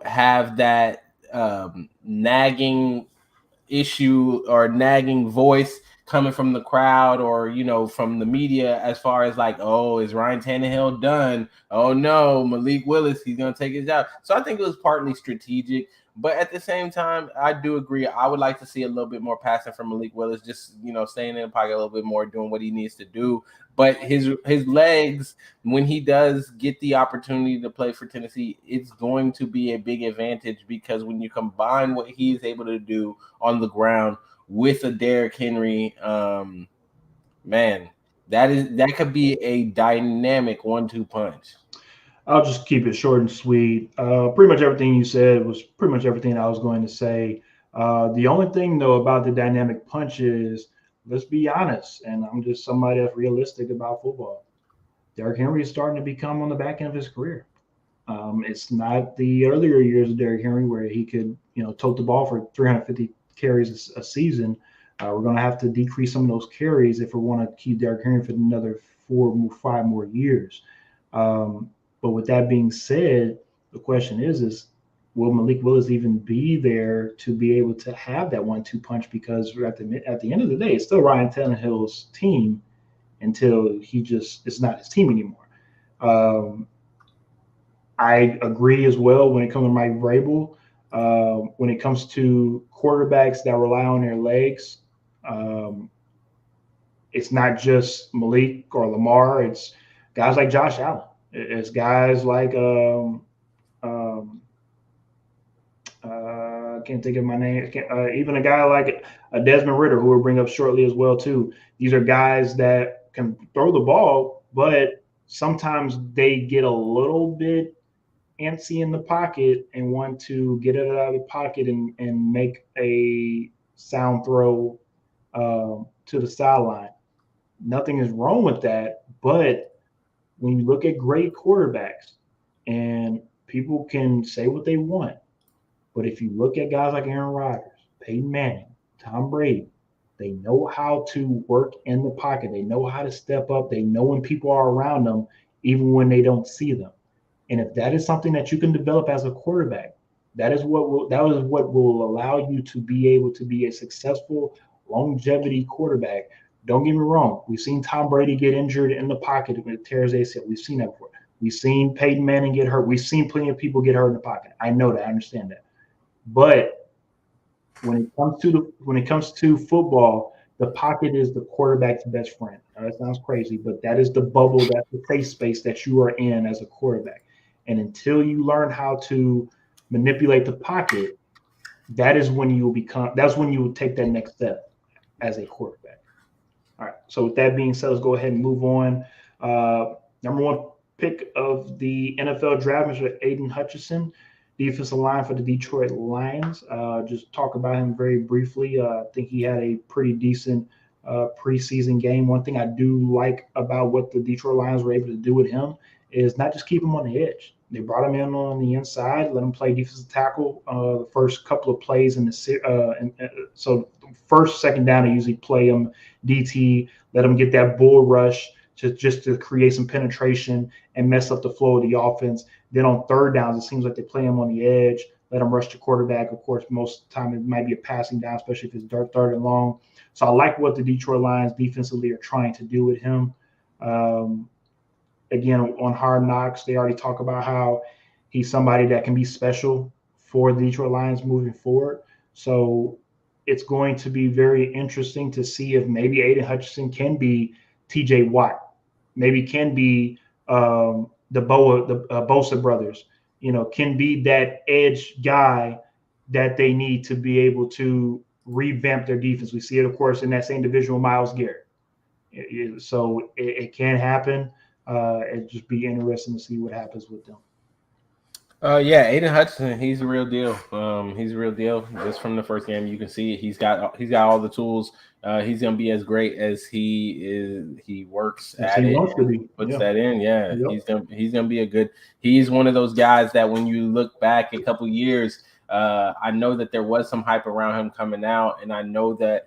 have that nagging issue or nagging voice coming from the crowd or from the media as far as like, oh, is Ryan Tannehill done? Oh no, Malik Willis, he's gonna take his job. So I think it was partly strategic, but at the same time, I do agree. I would like to see a little bit more passing from Malik Willis, just staying in the pocket a little bit more, doing what he needs to do. But his legs, when he does get the opportunity to play for Tennessee, it's going to be a big advantage because when you combine what he's able to do on the ground with a Derrick Henry, man, that could be a dynamic 1-2 punch. I'll just keep it short and sweet. Pretty much everything you said was pretty much everything I was going to say. The only thing though about the dynamic punch is, let's be honest, and I'm just somebody that's realistic about football. Derrick Henry is starting to become on the back end of his career. It's not the earlier years of Derrick Henry where he could, tote the ball for 350 carries a season. We're going to have to decrease some of those carries if we want to keep Derrick Henry for another 5 more years. But with that being said, the question is will Malik Willis even be there to be able to have that 1-2 punch? Because at the end of the day, it's still Ryan Tannehill's team until it's not his team anymore. I agree as well when it comes to Mike Vrabel. When it comes to quarterbacks that rely on their legs, it's not just Malik or Lamar. It's guys like Josh Allen. It's guys like I can't think of my name. Even a guy like Desmond Ridder, who we'll bring up shortly as well too. These are guys that can throw the ball, but sometimes they get a little bit antsy in the pocket and want to get it out of the pocket and make a sound throw to the sideline. Nothing is wrong with that, but when you look at great quarterbacks, and people can say what they want, but if you look at guys like Aaron Rodgers, Peyton Manning, Tom Brady, they know how to work in the pocket. They know how to step up. They know when people are around them, even when they don't see them. And if that is something that you can develop as a quarterback, that is what will allow you to be able to be a successful longevity quarterback. Don't get me wrong. We've seen Tom Brady get injured in the pocket with tears ACL. We've seen that before. We've seen Peyton Manning get hurt. We've seen plenty of people get hurt in the pocket. I know that. I understand that. But when it comes to football, the pocket is the quarterback's best friend. Now, that sounds crazy, but that is the bubble, that's the safe space that you are in as a quarterback. And until you learn how to manipulate the pocket, that's when you will take that next step as a quarterback. All right. So with that being said, let's go ahead and move on. Number one pick of the NFL draft, Mr. Aiden Hutchinson, defensive line for the Detroit Lions. Just talk about him very briefly. I think he had a pretty decent preseason game. One thing I do like about what the Detroit Lions were able to do with him is not just keep him on the edge. They brought him in on the inside, let him play defensive tackle the first couple of plays in the so first, second down, they usually play him DT, let him get that bull rush just to create some penetration and mess up the flow of the offense. Then on third downs, it seems like they play him on the edge, let him rush the quarterback. Of course, most of the time it might be a passing down, especially if it's third and long. So I like what the Detroit Lions defensively are trying to do with him. Again, on Hard Knocks, they already talk about how he's somebody that can be special for the Detroit Lions moving forward. So it's going to be very interesting to see if maybe Aiden Hutchinson can be TJ Watt, maybe can be the Bosa brothers, can be that edge guy that they need to be able to revamp their defense. We see it, of course, in that same division with Myles Garrett. So it can happen. It'd just be interesting to see what happens with them. Yeah, Aiden Hutchinson, he's a real deal. He's a real deal. Just from the first game, you can see he's got all the tools. He's gonna be as great as he is. He works Yes, at he it, wants to be. puts Yeah. that in. Yeah, Yep. he's gonna be a good. He's one of those guys that when you look back a couple years, I know that there was some hype around him coming out, and I know that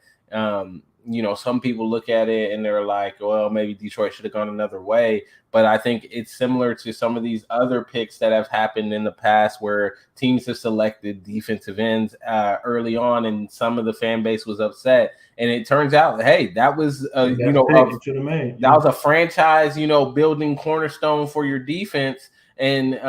some people look at it and they're like, well, maybe Detroit should have gone another way. But I think it's similar to some of these other picks that have happened in the past where teams have selected defensive ends early on, and some of the fan base was upset. And it turns out, hey, that was that was a franchise, building cornerstone for your defense. And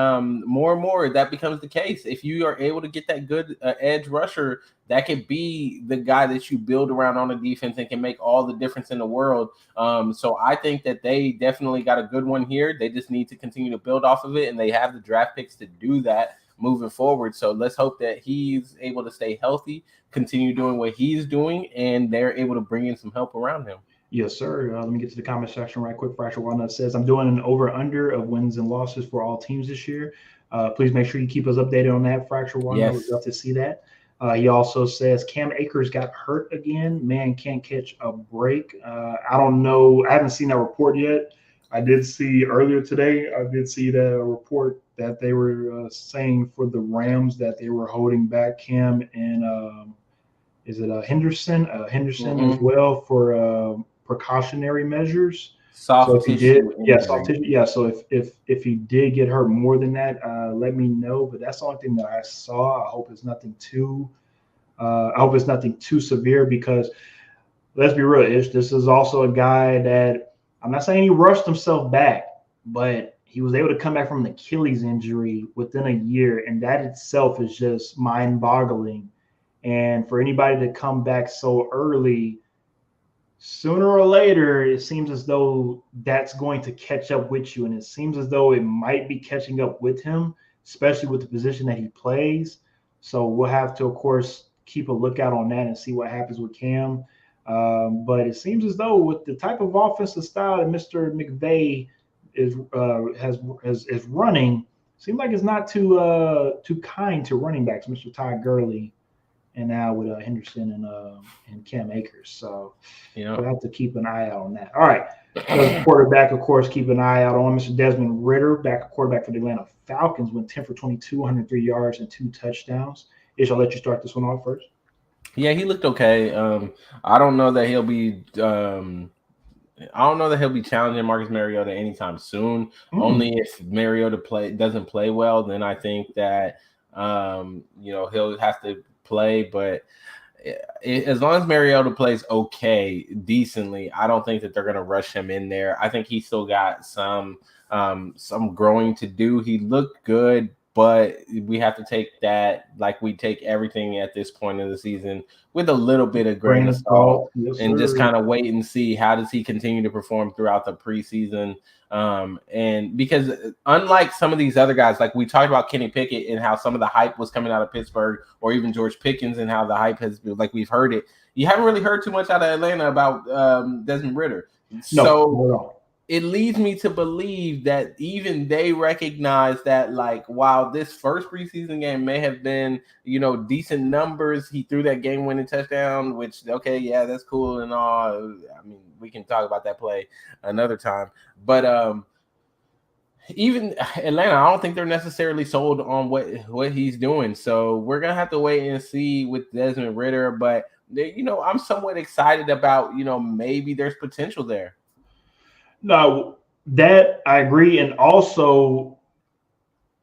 more and more that becomes the case. If you are able to get that good edge rusher, that could be the guy that you build around on the defense and can make all the difference in the world. So I think that they definitely got a good one here. They just need to continue to build off of it, and they have the draft picks to do that moving forward. So let's hope that he's able to stay healthy, continue doing what he's doing, and they're able to bring in some help around him. Yes, sir. Let me get to the comment section right quick. Fracture Walnut says, I'm doing an over-under of wins and losses for all teams this year. Please make sure you keep us updated on that, Fracture Walnut. Yes. We'd love to see that. He also says, Cam Akers got hurt again. Man can't catch a break. I don't know. I haven't seen that report yet. I did see earlier today, that report that they were saying for the Rams that they were holding back Cam and is it Henderson? Henderson as well for precautionary measures. Soft so if tissue. He did, soft tissue. Yeah. So if he did get hurt more than that, let me know. But that's the only thing that I saw. I hope it's nothing too. Severe, because let's be real, this is also a guy that I'm not saying he rushed himself back, but he was able to come back from an Achilles injury within a year, and that itself is just mind-boggling. And for anybody to come back so early, sooner or later, it seems as though that's going to catch up with you. And it seems as though it might be catching up with him, especially with the position that he plays. So we'll have to, of course, keep a lookout on that and see what happens with Cam. But it seems as though with the type of offensive style that Mr. McVay is running, seems like it's not too kind to running backs, Mr. Todd Gurley, and now with Henderson and Cam Akers. So we'll have to keep an eye out on that. All right. Quarterback, of course, keep an eye out on Mr. Desmond Ridder, quarterback for the Atlanta Falcons, went 10 for 22, 103 yards and 2 touchdowns. Ish, I'll let you start this one off first. Yeah, he looked okay. I don't know that he'll be challenging Marcus Mariota anytime soon. Only if Mariota doesn't play well, then I think that he'll have to play. But as long as Mariota plays decently, I don't think that they're going to rush him in there. I think he's still got some growing to do. He looked good, but we have to take that like we take everything at this point of the season with a little bit of grain of salt, and just kind of wait and see how does he continue to perform throughout the preseason. And because unlike some of these other guys, like we talked about Kenny Pickett and how some of the hype was coming out of Pittsburgh, or even George Pickens and how the hype has been, like we've heard it. You haven't really heard too much out of Atlanta about Desmond Ridder. So it leads me to believe that even they recognize that, like, while this first preseason game may have been, decent numbers, he threw that game-winning touchdown, which, okay, yeah, that's cool and all. I mean, we can talk about that play another time. But even Atlanta, I don't think they're necessarily sold on what he's doing. So we're going to have to wait and see with Desmond Ridder. But, I'm somewhat excited about, maybe there's potential there. No, that I agree. And also,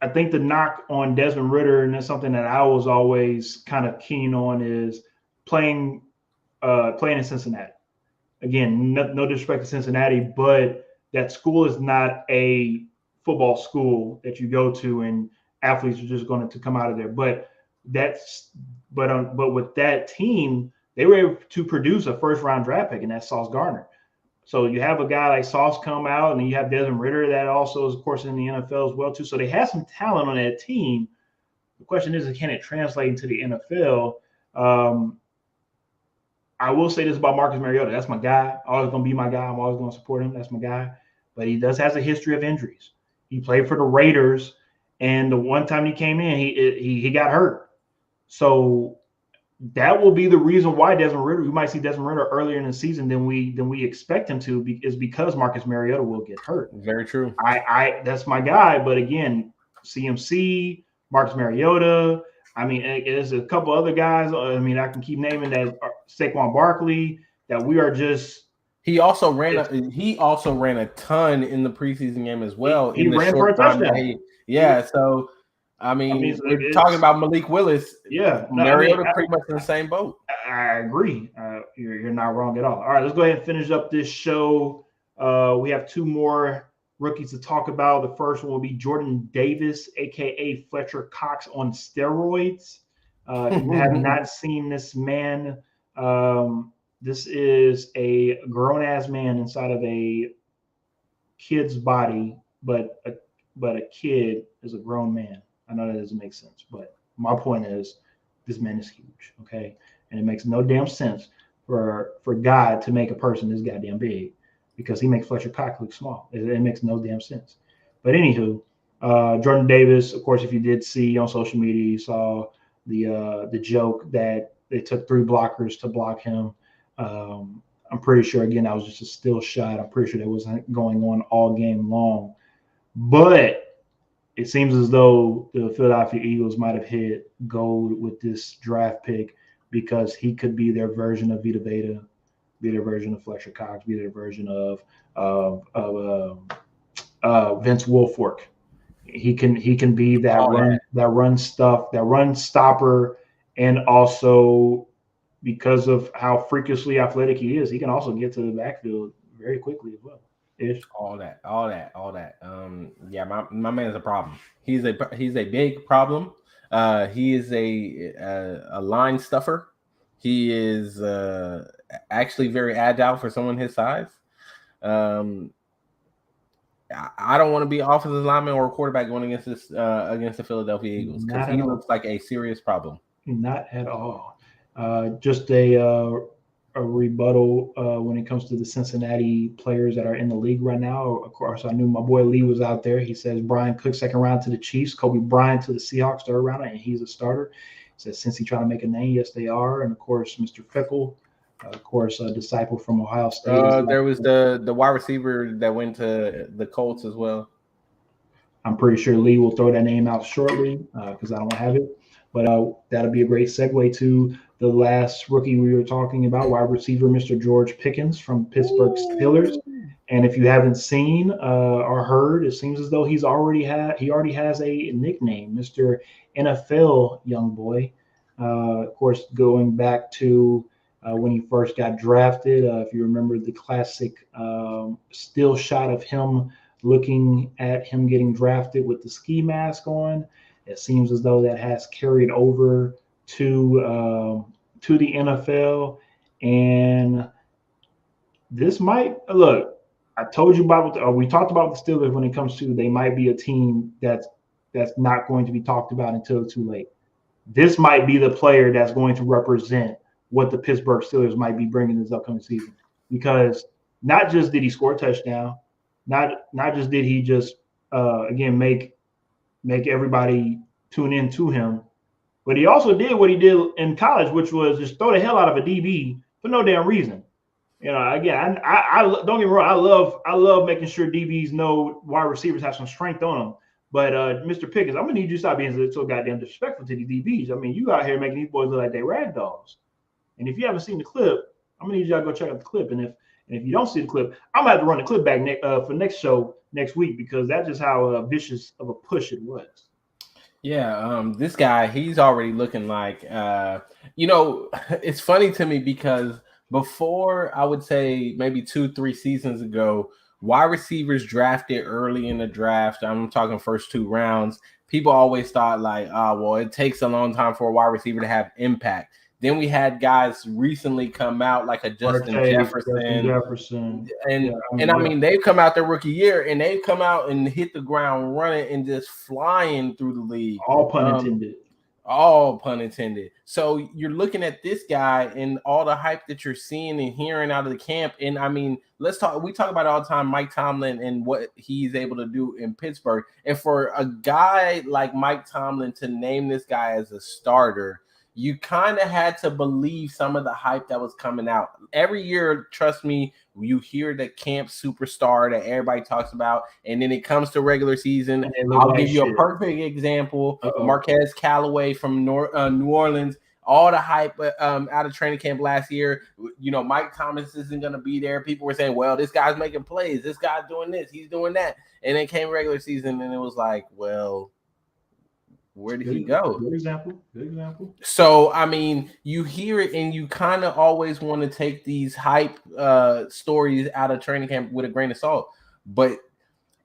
I think the knock on Desmond Ridder, and that's something that I was always kind of keen on, is playing in Cincinnati. Again, no disrespect to Cincinnati, but that school is not a football school that you go to and athletes are just going to come out of there. But with that team, they were able to produce a first-round draft pick, and that's Sauce Gardner. So you have a guy like Sauce come out, and then you have Desmond Ridder that also is, of course, in the NFL as well, too. So they have some talent on that team. The question is, can it translate into the NFL? I will say this about Marcus Mariota. That's my guy. Always going to be my guy. I'm always going to support him. That's my guy. But he has a history of injuries. He played for the Raiders, and the one time he came in, he got hurt. So that will be the reason why Desmond Ridder, we might see Desmond Ridder earlier in the season than we expect him to, is because Marcus Mariota will get hurt. Very true. That's my guy. But again, CMC, Marcus Mariota. I mean, there's a couple other guys. I mean, I can keep naming that. Saquon Barkley, that we are just. He also ran a ton in the preseason game as well. He in the ran for short a time touchdown. So I mean, we're talking it's about Malik Willis. yeah. No, Mariota pretty much in the same boat. I agree. You're not wrong at all. All right, let's go ahead and finish up this show. We have two more rookies to talk about. The first one will be Jordan Davis, aka Fletcher Cox on steroids. If you have not seen this man, this is a grown-ass man inside of a kid's body, but a kid is a grown man. I know that doesn't make sense, but my point is, this man is huge, okay? And it makes no damn sense for God to make a person this goddamn big, because he makes Fletcher Cox look small. It makes no damn sense. But anywho, Jordan Davis, of course, if you did see on social media, you saw the joke that they took 3 blockers to block him. I'm pretty sure, again, that was just a still shot. I'm pretty sure that wasn't going on all game long. But it seems as though the Philadelphia Eagles might have hit gold with this draft pick, because he could be their version of Vita Vea, be their version of Fletcher Cox, be their version of Vince Wilfork. He can be that run stopper, and also, because of how freakishly athletic he is, he can also get to the backfield very quickly as well. All that. My man is a problem. He's a big problem. He is a line stuffer. He is actually very agile for someone his size. I don't want to be offensive lineman or quarterback going against the Philadelphia Eagles, because he looks like a serious problem. Not at all. Just a rebuttal when it comes to the Cincinnati players that are in the league right now. Of course, I knew my boy Lee was out there. He says Brian Cook 2nd round to the Chiefs, Kobe Bryant to the Seahawks 3rd round, and he's a starter. He says since he's trying to make a name, yes, they are. And of course, Mr. Fickle, of course, a disciple from Ohio State. There was the wide receiver that went to the Colts as well. I'm pretty sure Lee will throw that name out shortly, because I don't have it. But that'll be a great segue to the last rookie we were talking about, wide receiver Mr. George Pickens from Pittsburgh Steelers. And if you haven't seen or heard, it seems as though he already has a nickname, Mr. NFL Young Boy. Of course, going back to when he first got drafted, if you remember the classic still shot of him looking at him getting drafted with the ski mask on. It seems as though that has carried over to the NFL, and this might look. I told you about we talked about the Steelers when it comes to they might be a team that's not going to be talked about until it's too late. This might be the player that's going to represent what the Pittsburgh Steelers might be bringing this upcoming season, because not just did he score a touchdown, not just did he just again make everybody tune in to him, but he also did what he did in college, which was just throw the hell out of a DB for no damn reason. You know, again, I don't get me wrong, I love making sure DBs know wide receivers have some strength on them. But Mr. Pickens, I'm gonna need you to stop being so goddamn disrespectful to these DBs. I mean, you out here making these boys look like they rag dolls. And if you haven't seen the clip, I'm gonna need y'all to go check out the clip. And if you don't see the clip, I'm gonna have to run the clip back for next show next week, because that's just how vicious of a push it was. Yeah, this guy, he's already looking like, it's funny to me because before, I would say maybe 2-3 seasons ago, wide receivers drafted early in the draft, I'm talking first 2 rounds, people always thought like, it takes a long time for a wide receiver to have impact. Then we had guys recently come out like a Justin Jefferson. And I mean, they've come out their rookie year and they've come out and hit the ground running and just flying through the league. All pun intended. All pun intended. So you're looking at this guy and all the hype that you're seeing and hearing out of the camp. And I mean, we talk about all the time Mike Tomlin and what he's able to do in Pittsburgh. And for a guy like Mike Tomlin to name this guy as a starter, you kind of had to believe some of the hype that was coming out. Every year, trust me, you hear the camp superstar that everybody talks about, and then it comes to regular season. I'll give you a perfect example. Marquez Callaway from New Orleans. all the hype out of training camp last year. You know, Mike Thomas isn't going to be there. People were saying, well, this guy's making plays. This guy's doing this. He's doing that. And then came regular season, and it was like, well, where did he go? Good example. Good example. So, I mean, you hear it and you kind of always want to take these hype stories out of training camp with a grain of salt. But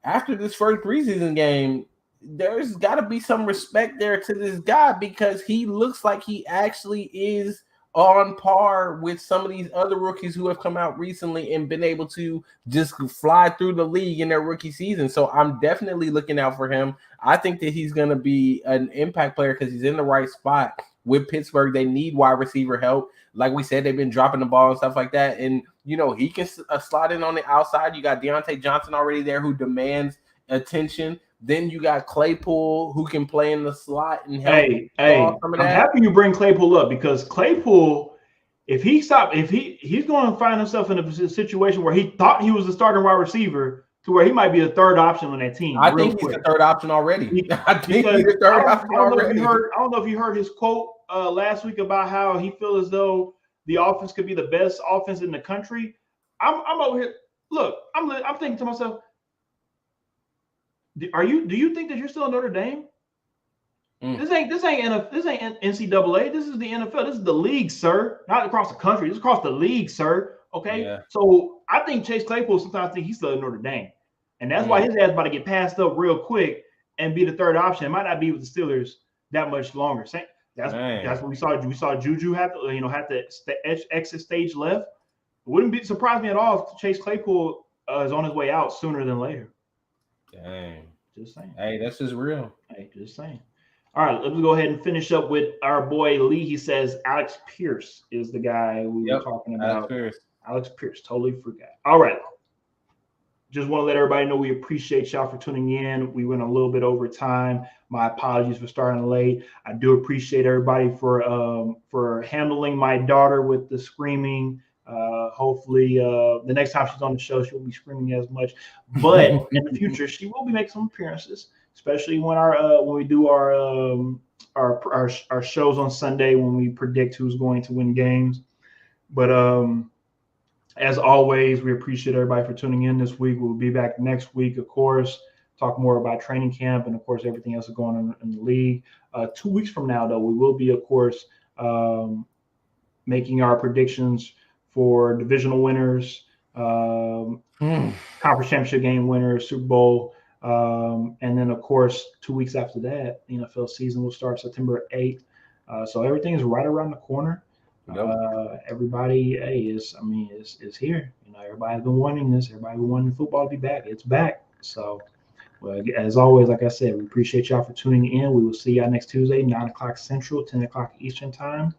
after this first preseason game, there's got to be some respect there to this guy because he looks like he actually is on par with some of these other rookies who have come out recently and been able to just fly through the league in their rookie season. So I'm definitely looking out for him. I think that he's going to be an impact player because he's in the right spot with Pittsburgh. They need wide receiver help. Like we said, they've been dropping the ball and stuff like that. And, you know, he can slide in on the outside. You got Deontay Johnson already there who demands attention. Then you got Claypool who can play in the slot and help. I'm happy you bring Claypool up because Claypool, if he's going to find himself in a situation where he thought he was the starting wide receiver to where he might be a third option on that team. I think he's the third option already. I don't know if you heard his quote last week about how he feels as though the offense could be the best offense in the country. I'm over here. Look, I'm thinking to myself, do you think that you're still in Notre Dame? This ain't NCAA. This is the NFL. This is the league, sir. Not across the country. This is across the league, sir. Okay. Yeah. So I think Chase Claypool sometimes think he's still in Notre Dame, and that's why his ass about to get passed up real quick and be the third option. It might not be with the Steelers that much longer. That's what we saw. We saw Juju have to exit stage left. It wouldn't surprise me at all if Chase Claypool is on his way out sooner than later. Dang. Just saying. Hey, that's just real. Hey, just saying. All right, let's go ahead and finish up with our boy Lee. He says Alex Pierce is the guy we were talking about. Alex Pierce, totally forgot. All right. Just want to let everybody know we appreciate y'all for tuning in. We went a little bit over time. My apologies for starting late. I do appreciate everybody for handling my daughter with the screaming. Hopefully, the next time she's on the show, she won't be screaming as much. But in the future, she will be making some appearances, especially when we do our shows on Sunday when we predict who's going to win games. But as always, we appreciate everybody for tuning in this week. We'll be back next week, of course, talk more about training camp and, of course, everything else going on in the league. 2 weeks from now, though, we will be, of course, making our predictions for divisional winners, conference championship game winners, Super Bowl. And then, of course, 2 weeks after that, the NFL season will start September 8th. So everything is right around the corner. Everybody, is here. You know, everybody's been wanting this. Everybody's been wanting football to be back. It's back. So, well, as always, like I said, we appreciate y'all for tuning in. We will see y'all next Tuesday, 9 o'clock Central, 10 o'clock Eastern time.